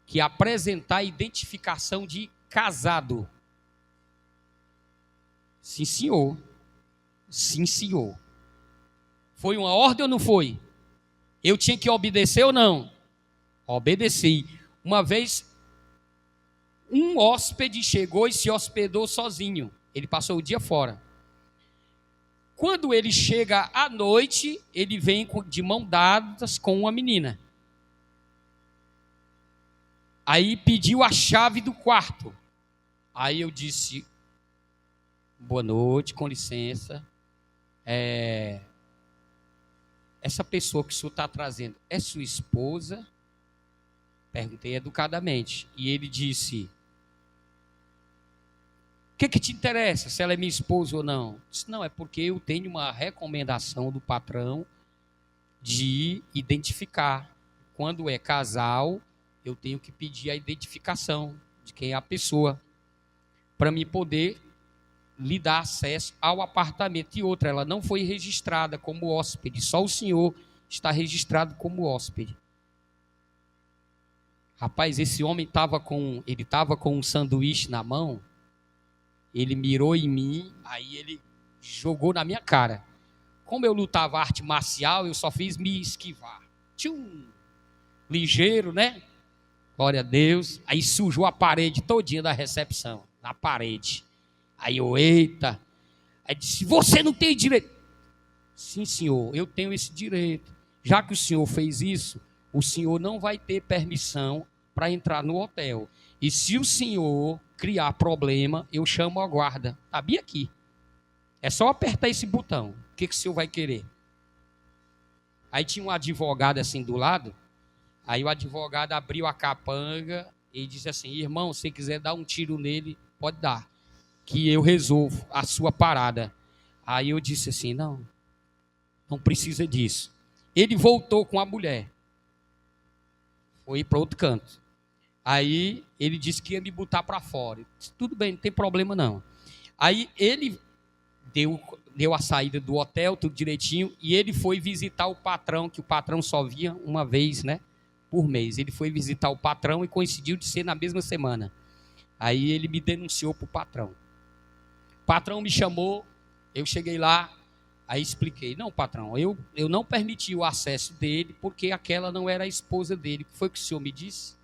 que apresentar identificação de casado. Sim, senhor. Sim, senhor. Foi uma ordem ou não foi? Eu tinha que obedecer ou não? Obedeci. Uma vez, um hóspede chegou e se hospedou sozinho. Ele passou o dia fora. Quando ele chega à noite, ele vem de mão dadas com uma menina. Aí pediu a chave do quarto. Aí eu disse, boa noite, com licença. Essa pessoa que o senhor está trazendo é sua esposa? Perguntei educadamente. E ele disse, o que te interessa, se ela é minha esposa ou não? Eu disse, não, é porque eu tenho uma recomendação do patrão de identificar. Quando é casal, eu tenho que pedir a identificação de quem é a pessoa, para me poder lhe dar acesso ao apartamento. E outra, ela não foi registrada como hóspede, só o senhor está registrado como hóspede. Rapaz, esse homem estava com um sanduíche na mão, ele mirou em mim, aí ele jogou na minha cara. Como eu lutava arte marcial, eu só fiz me esquivar. Tchum! Ligeiro, né? Glória a Deus. Aí sujou a parede todinha da recepção, na parede. Aí eu, eita. Aí disse, você não tem direito. Sim, senhor, eu tenho esse direito. Já que o senhor fez isso, o senhor não vai ter permissão para entrar no hotel. E se o senhor criar problema, eu chamo a guarda. Está bem aqui. É só apertar esse botão. O que o senhor vai querer? Aí tinha um advogado assim do lado. Aí o advogado abriu a capanga e disse assim: irmão, se quiser dar um tiro nele, pode dar, que eu resolvo a sua parada. Aí eu disse assim: não precisa disso. Ele voltou com a mulher. Foi para outro canto. Aí ele disse que ia me botar para fora. Eu disse, tudo bem, não tem problema não. Aí ele deu a saída do hotel, tudo direitinho, e ele foi visitar o patrão, que o patrão só via uma vez, né, por mês. Ele foi visitar o patrão e coincidiu de ser na mesma semana. Aí ele me denunciou para o patrão. O patrão me chamou, eu cheguei lá, aí expliquei: não, patrão, eu não permiti o acesso dele, porque aquela não era a esposa dele. O que foi que o senhor me disse?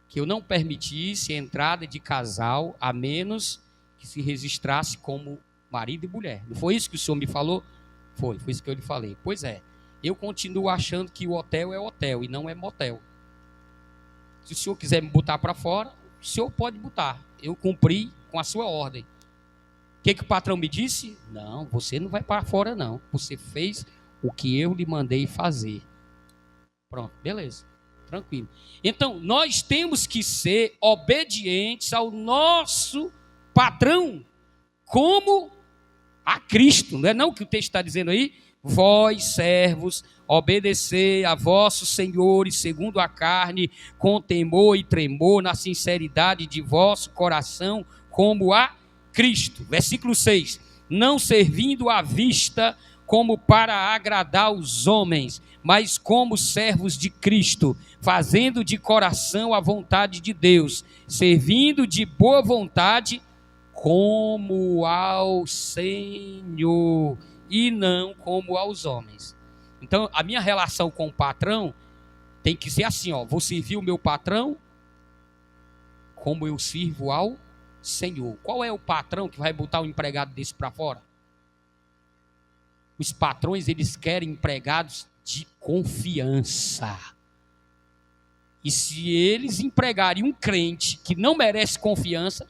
Que eu não permitisse a entrada de casal, a menos que se registrasse como marido e mulher. Não foi isso que o senhor me falou? Foi isso que eu lhe falei. Pois é, eu continuo achando que o hotel é hotel e não é motel. Se o senhor quiser me botar para fora, o senhor pode botar. Eu cumpri com a sua ordem. O que o patrão me disse? Não, você não vai para fora não. Você fez o que eu lhe mandei fazer. Pronto, beleza. Tranquilo. Então, nós temos que ser obedientes ao nosso patrão, como a Cristo. Não é não que o texto está dizendo aí? Vós, servos, obedecei a vossos senhores segundo a carne, com temor e tremor, na sinceridade de vosso coração, como a Cristo. Versículo 6. Não servindo à vista como para agradar os homens, mas como servos de Cristo, fazendo de coração a vontade de Deus, servindo de boa vontade como ao Senhor e não como aos homens. Então, a minha relação com o patrão tem que ser assim, ó: vou servir o meu patrão como eu sirvo ao Senhor. Qual é o patrão que vai botar um empregado desse para fora? Os patrões, eles querem empregados de confiança. E se eles empregarem um crente que não merece confiança,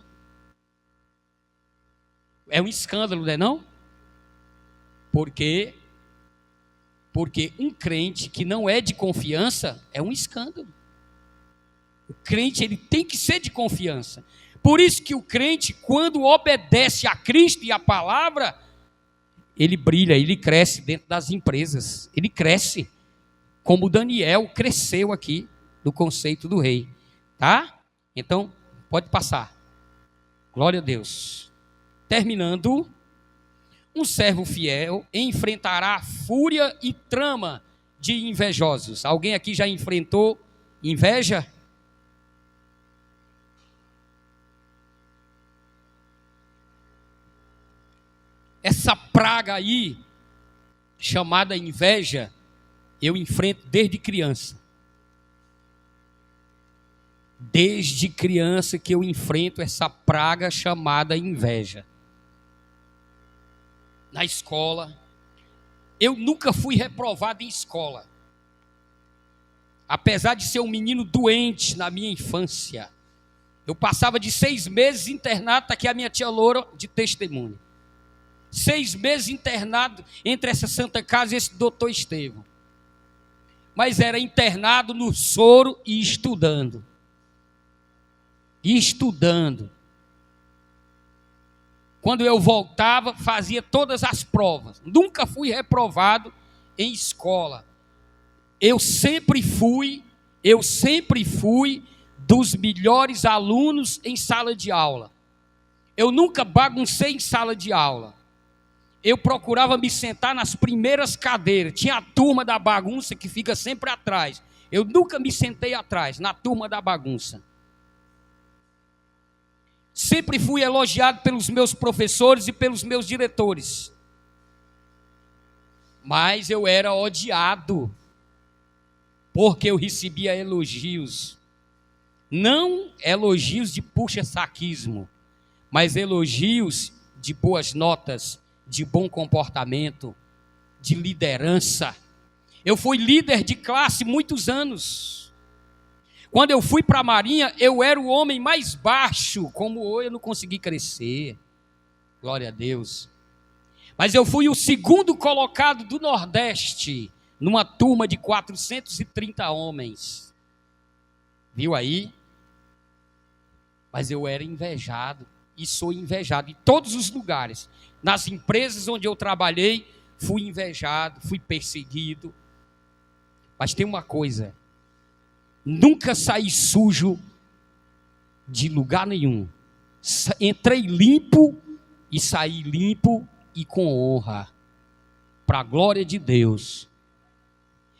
é um escândalo, não é não? Porque um crente que não é de confiança é um escândalo. O crente, ele tem que ser de confiança. Por isso que o crente, quando obedece a Cristo e a palavra, ele brilha, ele cresce dentro das empresas. Ele cresce, como Daniel cresceu aqui, do conceito do rei. Tá? Então, pode passar. Glória a Deus. Terminando, um servo fiel enfrentará fúria e trama de invejosos. Alguém aqui já enfrentou inveja? Essa praga aí, chamada inveja, eu enfrento desde criança. Desde criança que eu enfrento essa praga chamada inveja. Na escola, eu nunca fui reprovado em escola. Apesar de ser um menino doente na minha infância. Eu passava de 6 meses internado, está aqui a minha tia Loura de testemunho. 6 meses internado entre essa Santa Casa e esse doutor Estevão. Mas era internado no soro e estudando. Quando eu voltava, fazia todas as provas. Nunca fui reprovado em escola. Eu sempre fui dos melhores alunos em sala de aula. Eu nunca baguncei em sala de aula. Eu procurava me sentar nas primeiras cadeiras. Tinha a turma da bagunça que fica sempre atrás. Eu nunca me sentei atrás, na turma da bagunça. Sempre fui elogiado pelos meus professores e pelos meus diretores. Mas eu era odiado, porque eu recebia elogios. Não elogios de puxa-saquismo, mas elogios de boas notas, de bom comportamento, de liderança. Eu fui líder de classe muitos anos. Quando eu fui para a Marinha, eu era o homem mais baixo, como hoje eu não consegui crescer. Glória a Deus. Mas eu fui o segundo colocado do Nordeste, numa turma de 430 homens. Viu aí? Mas eu era invejado, e sou invejado em todos os lugares. Nas empresas onde eu trabalhei, fui invejado, fui perseguido. Mas tem uma coisa, nunca saí sujo de lugar nenhum. Entrei limpo e saí limpo e com honra, para a glória de Deus.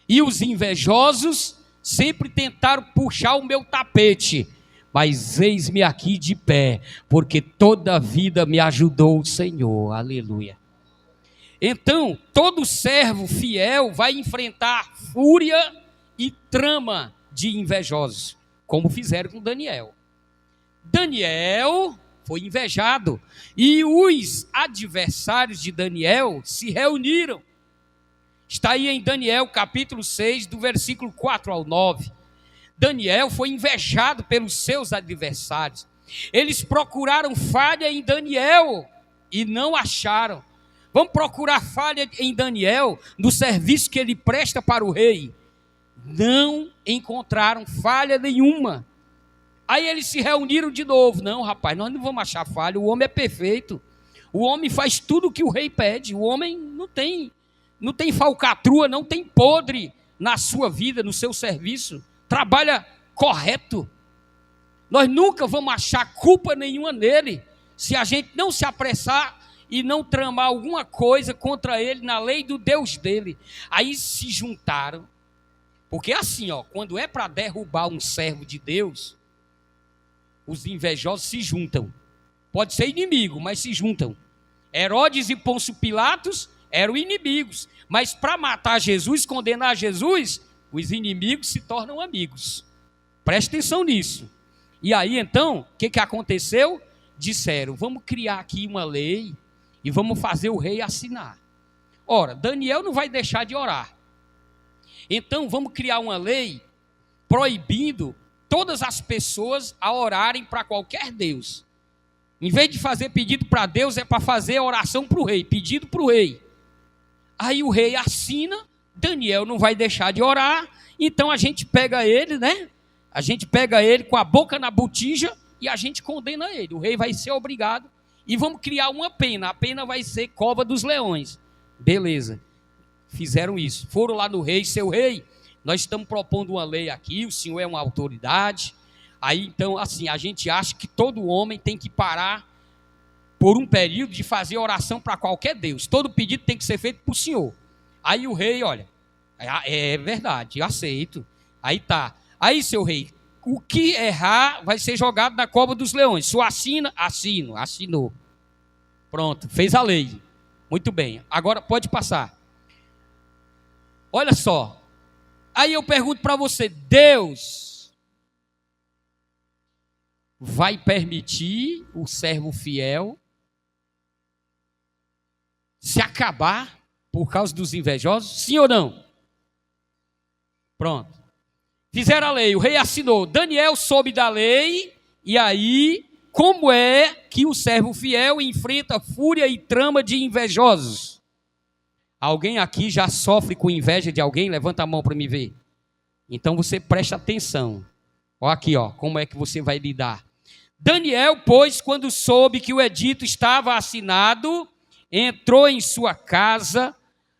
E os invejosos sempre tentaram puxar o meu tapete, mas eis-me aqui de pé, porque toda a vida me ajudou o Senhor, aleluia. Então, todo servo fiel vai enfrentar fúria e trama de invejosos, como fizeram com Daniel. Daniel foi invejado, e os adversários de Daniel se reuniram. Está aí em Daniel capítulo 6, do versículo 4 ao 9. Daniel foi invejado pelos seus adversários. Eles procuraram falha em Daniel e não acharam. Vamos procurar falha em Daniel no serviço que ele presta para o rei. Não encontraram falha nenhuma. Aí eles se reuniram de novo. Não, rapaz, nós não vamos achar falha. O homem é perfeito. O homem faz tudo o que o rei pede. O homem não tem falcatrua, não tem podre na sua vida, no seu serviço. Trabalha correto. Nós nunca vamos achar culpa nenhuma nele, se a gente não se apressar e não tramar alguma coisa contra ele na lei do Deus dele. Aí se juntaram, porque assim, quando é para derrubar um servo de Deus, os invejosos se juntam. Pode ser inimigo, mas se juntam. Herodes e Pôncio Pilatos eram inimigos, mas para matar Jesus, condenar Jesus, os inimigos se tornam amigos. Preste atenção nisso. E aí então, o que aconteceu? Disseram, vamos criar aqui uma lei e vamos fazer o rei assinar. Ora, Daniel não vai deixar de orar. Então vamos criar uma lei proibindo todas as pessoas a orarem para qualquer Deus. Em vez de fazer pedido para Deus, é para fazer oração para o rei, pedido para o rei. Aí o rei assina, Daniel não vai deixar de orar, então a gente pega ele, né? A gente pega ele com a boca na botija e a gente condena ele. O rei vai ser obrigado e vamos criar uma pena. A pena vai ser cova dos leões. Beleza. Fizeram isso. Foram lá no rei, seu rei, nós estamos propondo uma lei aqui, o senhor é uma autoridade. Aí então, assim, a gente acha que todo homem tem que parar por um período de fazer oração para qualquer Deus. Todo pedido tem que ser feito para o senhor. Aí o rei, olha, é verdade, eu aceito. Aí tá. Aí, seu rei, o que errar vai ser jogado na cova dos leões. O senhor assina? Assino, assinou. Pronto, fez a lei. Muito bem, agora pode passar. Olha só. Aí eu pergunto para você, Deus vai permitir o servo fiel se acabar por causa dos invejosos? Sim ou não? Pronto. Fizeram a lei, o rei assinou. Daniel soube da lei, e aí, como é que o servo fiel enfrenta fúria e trama de invejosos? Alguém aqui já sofre com inveja de alguém? Levanta a mão para me ver. Então você presta atenção. Olha aqui, como é que você vai lidar. Daniel, pois, quando soube que o edito estava assinado, entrou em sua casa.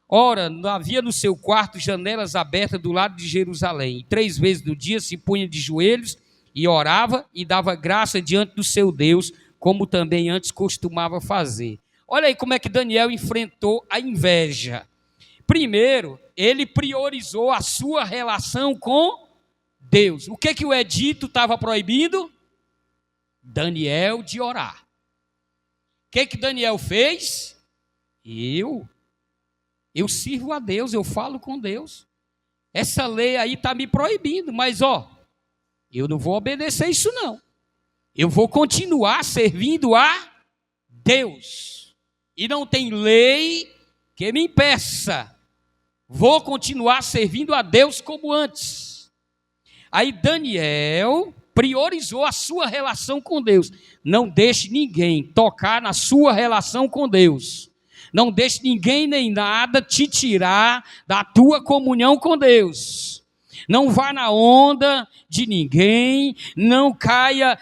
Ora, havia no seu quarto janelas abertas do lado de Jerusalém. E 3 vezes no dia se punha de joelhos e orava e dava graça diante do seu Deus, como também antes costumava fazer. Olha aí como é que Daniel enfrentou a inveja. Primeiro, ele priorizou a sua relação com Deus. O que o edito estava proibindo? Daniel de orar. O que Daniel fez? Eu sirvo a Deus, eu falo com Deus. Essa lei aí está me proibindo, mas eu não vou obedecer isso não. Eu vou continuar servindo a Deus. E não tem lei que me impeça. Vou continuar servindo a Deus como antes. Aí Daniel priorizou a sua relação com Deus. Não deixe ninguém tocar na sua relação com Deus. Não deixe ninguém nem nada te tirar da tua comunhão com Deus. Não vá na onda de ninguém, não caia,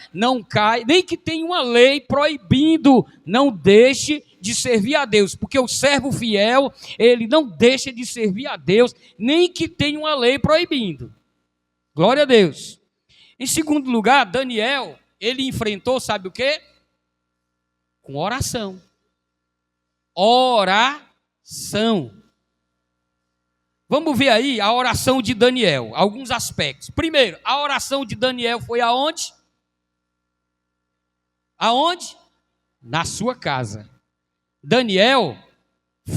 nem que tenha uma lei proibindo, não deixe de servir a Deus, porque o servo fiel, ele não deixa de servir a Deus, nem que tenha uma lei proibindo. Glória a Deus. Em segundo lugar, Daniel, ele enfrentou, sabe o quê? Com oração. Oração. Vamos ver aí a oração de Daniel, alguns aspectos. Primeiro, a oração de Daniel foi aonde? Aonde? Na sua casa. Daniel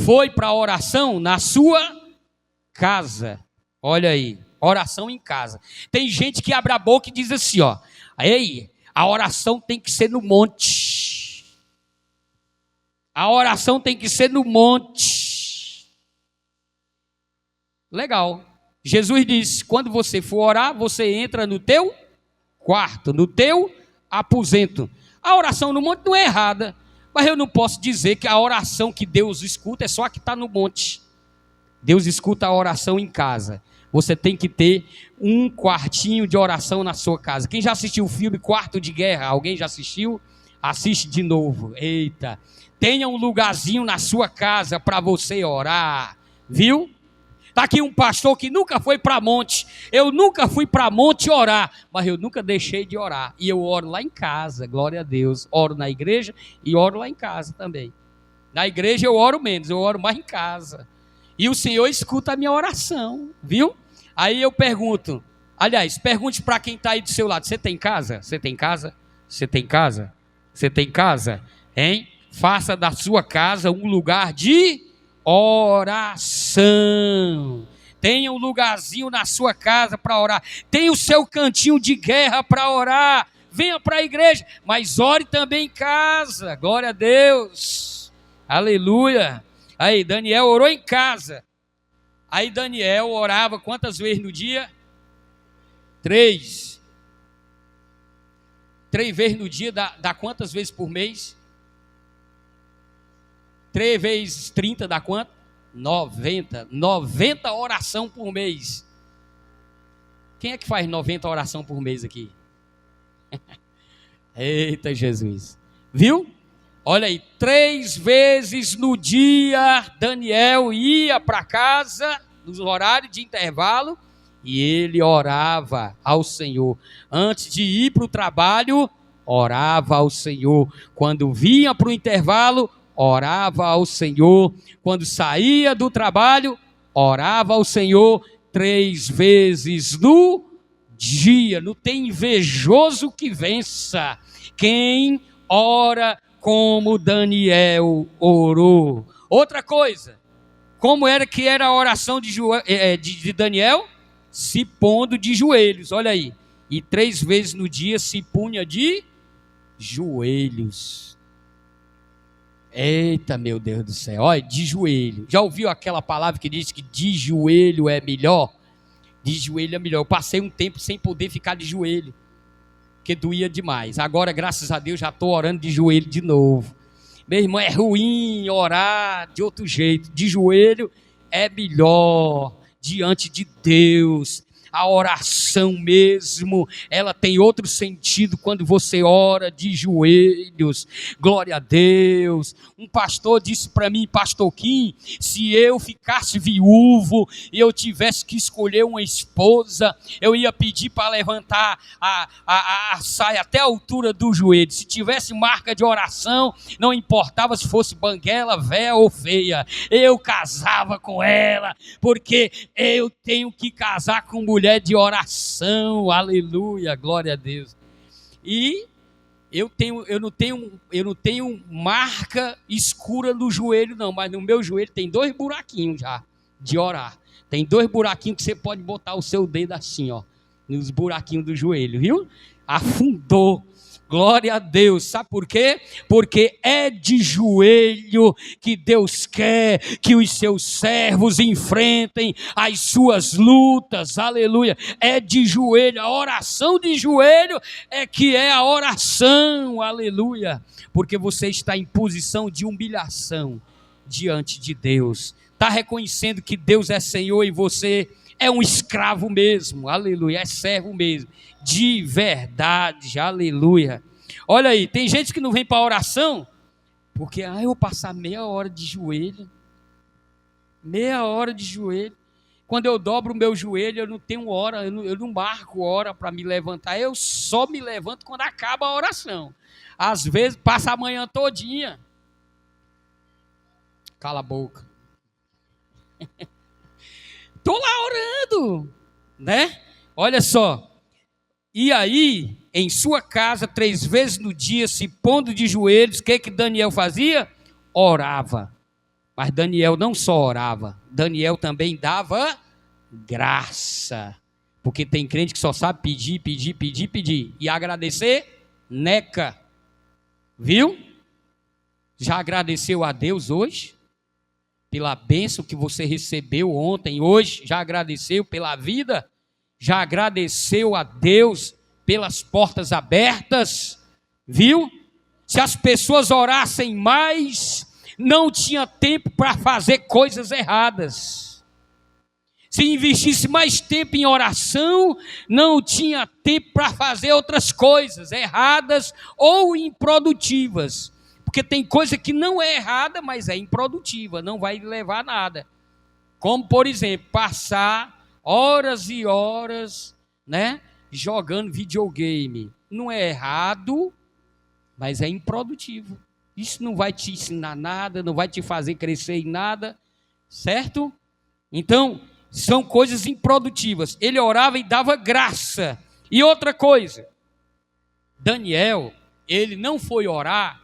foi para a oração na sua casa. Olha aí, oração em casa. Tem gente que abre a boca e diz assim, ó, ei, a oração tem que ser no monte. A oração tem que ser no monte. Legal. Jesus disse, quando você for orar, você entra no teu quarto, no teu aposento. A oração no monte não é errada, mas eu não posso dizer que a oração que Deus escuta é só a que está no monte. Deus escuta a oração em casa. Você tem que ter um quartinho de oração na sua casa. Quem já assistiu o filme Quarto de Guerra? Alguém já assistiu? Assiste de novo. Eita. Tenha um lugarzinho na sua casa para você orar. Viu? Está aqui um pastor que nunca foi para monte. Eu nunca fui para monte orar, mas eu nunca deixei de orar. E eu oro lá em casa, glória a Deus. Oro na igreja e oro lá em casa também. Na igreja eu oro menos, eu oro mais em casa. E o Senhor escuta a minha oração, viu? Aí eu pergunto, aliás, pergunte para quem está aí do seu lado. Você tem casa? Você tem casa? Você tem casa? Você tem casa? Hein? Faça da sua casa um lugar de oração. Tenha um lugarzinho na sua casa para orar. Tenha o seu cantinho de guerra para orar. Venha para a igreja, mas ore também em casa. Glória a Deus. Aleluia. Aí, Daniel orou em casa. Aí Daniel orava quantas vezes no dia? 3. 3 vezes no dia dá quantas vezes por mês? 3 vezes 30 dá quanto? 90. 90 oração por mês. Quem é que faz 90 oração por mês aqui? Eita Jesus. Viu? Olha aí, 3 vezes no dia Daniel ia para casa, nos horários de intervalo, e ele orava ao Senhor. Antes de ir para o trabalho, orava ao Senhor. Quando vinha para o intervalo, orava ao Senhor. Quando saía do trabalho, orava ao Senhor 3 vezes no dia. Não tem invejoso que vença quem ora como Daniel orou. Outra coisa, como era que era a oração de Daniel? Se pondo de joelhos, olha aí. E 3 vezes no dia se punha de joelhos. Eita, meu Deus do céu, olha, de joelho. Já ouviu aquela palavra que diz que de joelho é melhor? De joelho é melhor. Eu passei um tempo sem poder ficar de joelho, porque doía demais. Agora, graças a Deus, já estou orando de joelho de novo. Meu irmão, é ruim orar de outro jeito. De joelho é melhor diante de Deus. A oração mesmo, ela tem outro sentido quando você ora de joelhos. Glória a Deus. Um pastor disse para mim, pastor Kim, se eu ficasse viúvo e eu tivesse que escolher uma esposa, eu ia pedir para levantar a saia até a altura do joelho. Se tivesse marca de oração, não importava se fosse banguela, véia ou feia, eu casava com ela, porque eu tenho que casar com mulher de oração, aleluia, glória a Deus. E eu não tenho marca escura no joelho não, mas no meu joelho tem 2 buraquinhos já de orar. Tem 2 buraquinhos que você pode botar o seu dedo assim, ó, nos buraquinhos do joelho, viu? Afundou. Glória a Deus, sabe por quê? Porque é de joelho que Deus quer que os seus servos enfrentem as suas lutas, aleluia. É de joelho, a oração de joelho é que é a oração, aleluia. Porque você está em posição de humilhação. diante de Deus. Está reconhecendo que Deus é Senhor e você é um escravo mesmo, aleluia, é servo mesmo, de verdade, aleluia. Olha aí, tem gente que não vem para a oração, porque eu vou passar meia hora de joelho, quando eu dobro o meu joelho, eu não tenho hora, eu não marco hora para me levantar, eu só me levanto quando acaba a oração, às vezes passa a manhã todinha, cala a boca, estou lá orando, né? Olha só, e aí, em sua casa, 3 vezes no dia, se pondo de joelhos, o que Daniel fazia? Orava. Mas Daniel não só orava, Daniel também dava graça. Porque tem crente que só sabe pedir. E agradecer, neca. Viu? Já agradeceu a Deus hoje? Pela bênção que você recebeu ontem, hoje? Já agradeceu pela vida? Já agradeceu a Deus pelas portas abertas? Viu? Se as pessoas orassem mais, não tinha tempo para fazer coisas erradas. Se investisse mais tempo em oração, não tinha tempo para fazer outras coisas erradas ou improdutivas. Porque tem coisa que não é errada, mas é improdutiva, não vai levar a nada. Como, por exemplo, passar horas e horas, né, jogando videogame. Não é errado, mas é improdutivo. Isso não vai te ensinar nada, não vai te fazer crescer em nada, certo? Então, são coisas improdutivas. Ele orava e dava graça. E outra coisa, Daniel, ele não foi orar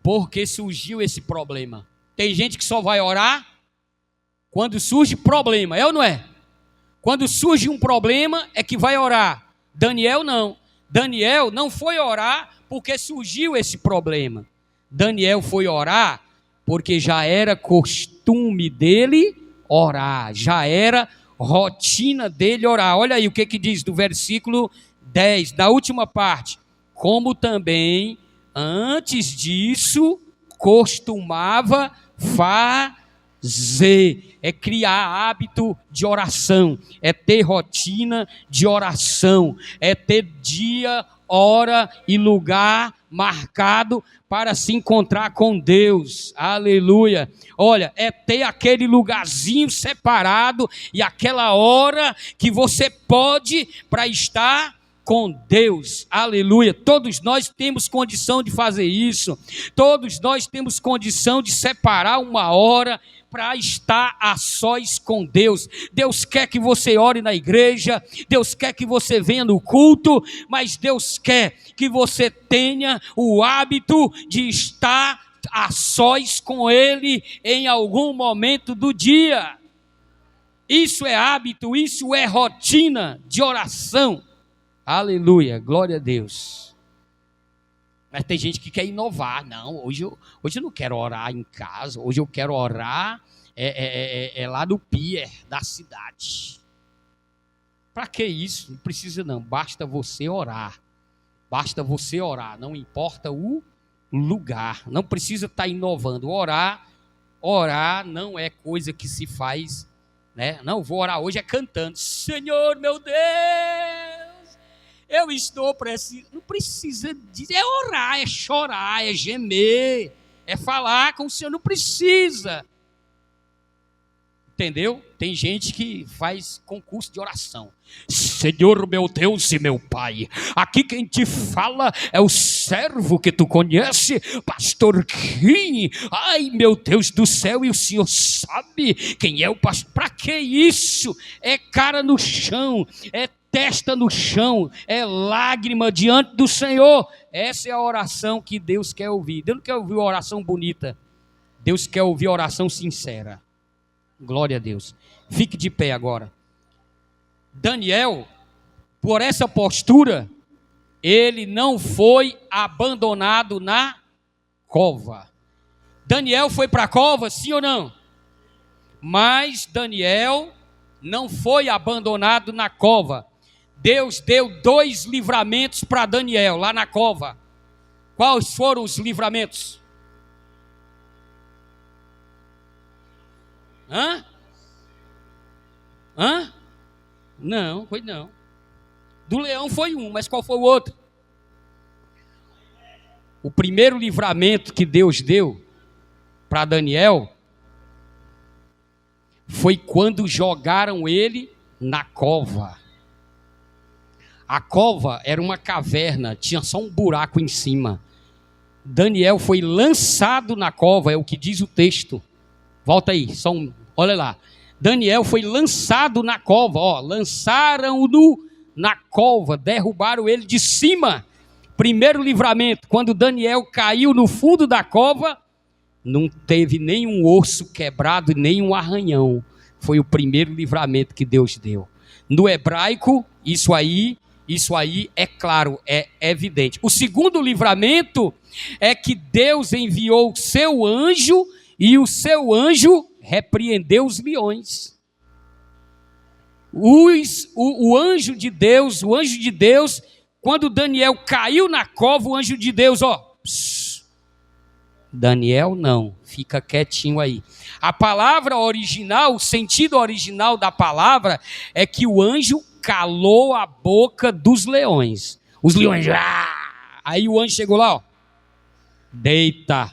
porque surgiu esse problema. Tem gente que só vai orar quando surge problema, é ou não é? Quando surge um problema é que vai orar. Daniel não. Daniel não foi orar porque surgiu esse problema. Daniel foi orar porque já era costume dele orar, já era rotina dele orar. Olha aí o que diz do versículo 10, da última parte. Como também, antes disso, costumava fazer. É criar hábito de oração, é ter rotina de oração, é ter dia, hora e lugar marcado para se encontrar com Deus, aleluia. Olha, é ter aquele lugarzinho separado e aquela hora que você pode para estar com Deus, aleluia. Todos nós temos condição de fazer isso, todos nós temos condição de separar uma hora para estar a sós com Deus. Deus quer que você ore na igreja, Deus quer que você venha no culto, mas Deus quer que você tenha o hábito de estar a sós com Ele em algum momento do dia. Isso é hábito, isso é rotina de oração. Aleluia, glória a Deus. Mas tem gente que quer inovar. Não, hoje eu não quero orar em casa, hoje eu quero orar lá no pier da cidade. Para que isso? Não precisa não, basta você orar. Basta você orar, não importa o lugar. Não precisa estar inovando. Orar não é coisa que se faz, né? Não, vou orar hoje cantando. Senhor, meu Deus, eu estou precisando. Não precisa dizer, é orar, é chorar, é gemer, é falar com o Senhor, não precisa. Entendeu? Tem gente que faz concurso de oração. Senhor, meu Deus e meu Pai, aqui quem te fala é o servo que tu conhece, pastor Kim. Ai, meu Deus do céu, e o Senhor sabe quem é o pastor? Para que isso? É cara no chão, é testa no chão, é lágrima diante do Senhor. Essa é a oração que Deus quer ouvir. Deus não quer ouvir uma oração bonita, Deus quer ouvir a oração sincera. Glória a Deus. Fique de pé agora. Daniel, por essa postura, ele não foi abandonado na cova. Daniel foi para a cova, sim ou não? Mas Daniel não foi abandonado na cova. Deus deu 2 livramentos para Daniel lá na cova. Quais foram os livramentos? Hã? Hã? Não, foi não. Do leão foi um, mas qual foi o outro? O primeiro livramento que Deus deu para Daniel foi quando jogaram ele na cova. A cova era uma caverna, tinha só um buraco em cima. Daniel foi lançado na cova, é o que diz o texto. Volta aí, olha lá. Daniel foi lançado na cova, lançaram-no na cova, derrubaram ele de cima. Primeiro livramento, quando Daniel caiu no fundo da cova, não teve nenhum osso quebrado, nenhum arranhão. Foi o primeiro livramento que Deus deu. No hebraico, isso aí é claro, é evidente. O segundo livramento é que Deus enviou o seu anjo e o seu anjo repreendeu os leões. O anjo de Deus, quando Daniel caiu na cova, o anjo de Deus, Daniel não, fica quietinho aí. A palavra original, o sentido original da palavra é que o anjo calou a boca dos leões. Os leões, aí o anjo chegou lá, deita,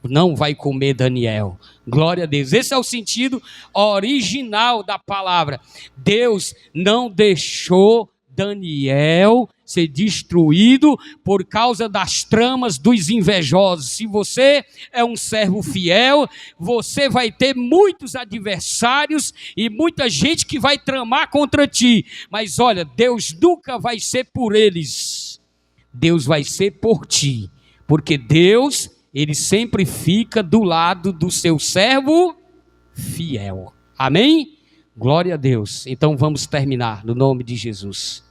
não vai comer Daniel. Glória a Deus. Esse é o sentido original da palavra. Deus não deixou Daniel ser destruído por causa das tramas dos invejosos. Se você é um servo fiel, você vai ter muitos adversários e muita gente que vai tramar contra ti. Mas olha, Deus nunca vai ser por eles. Deus vai ser por ti. Porque Deus, ele sempre fica do lado do seu servo fiel. Amém? Glória a Deus. Então vamos terminar no nome de Jesus.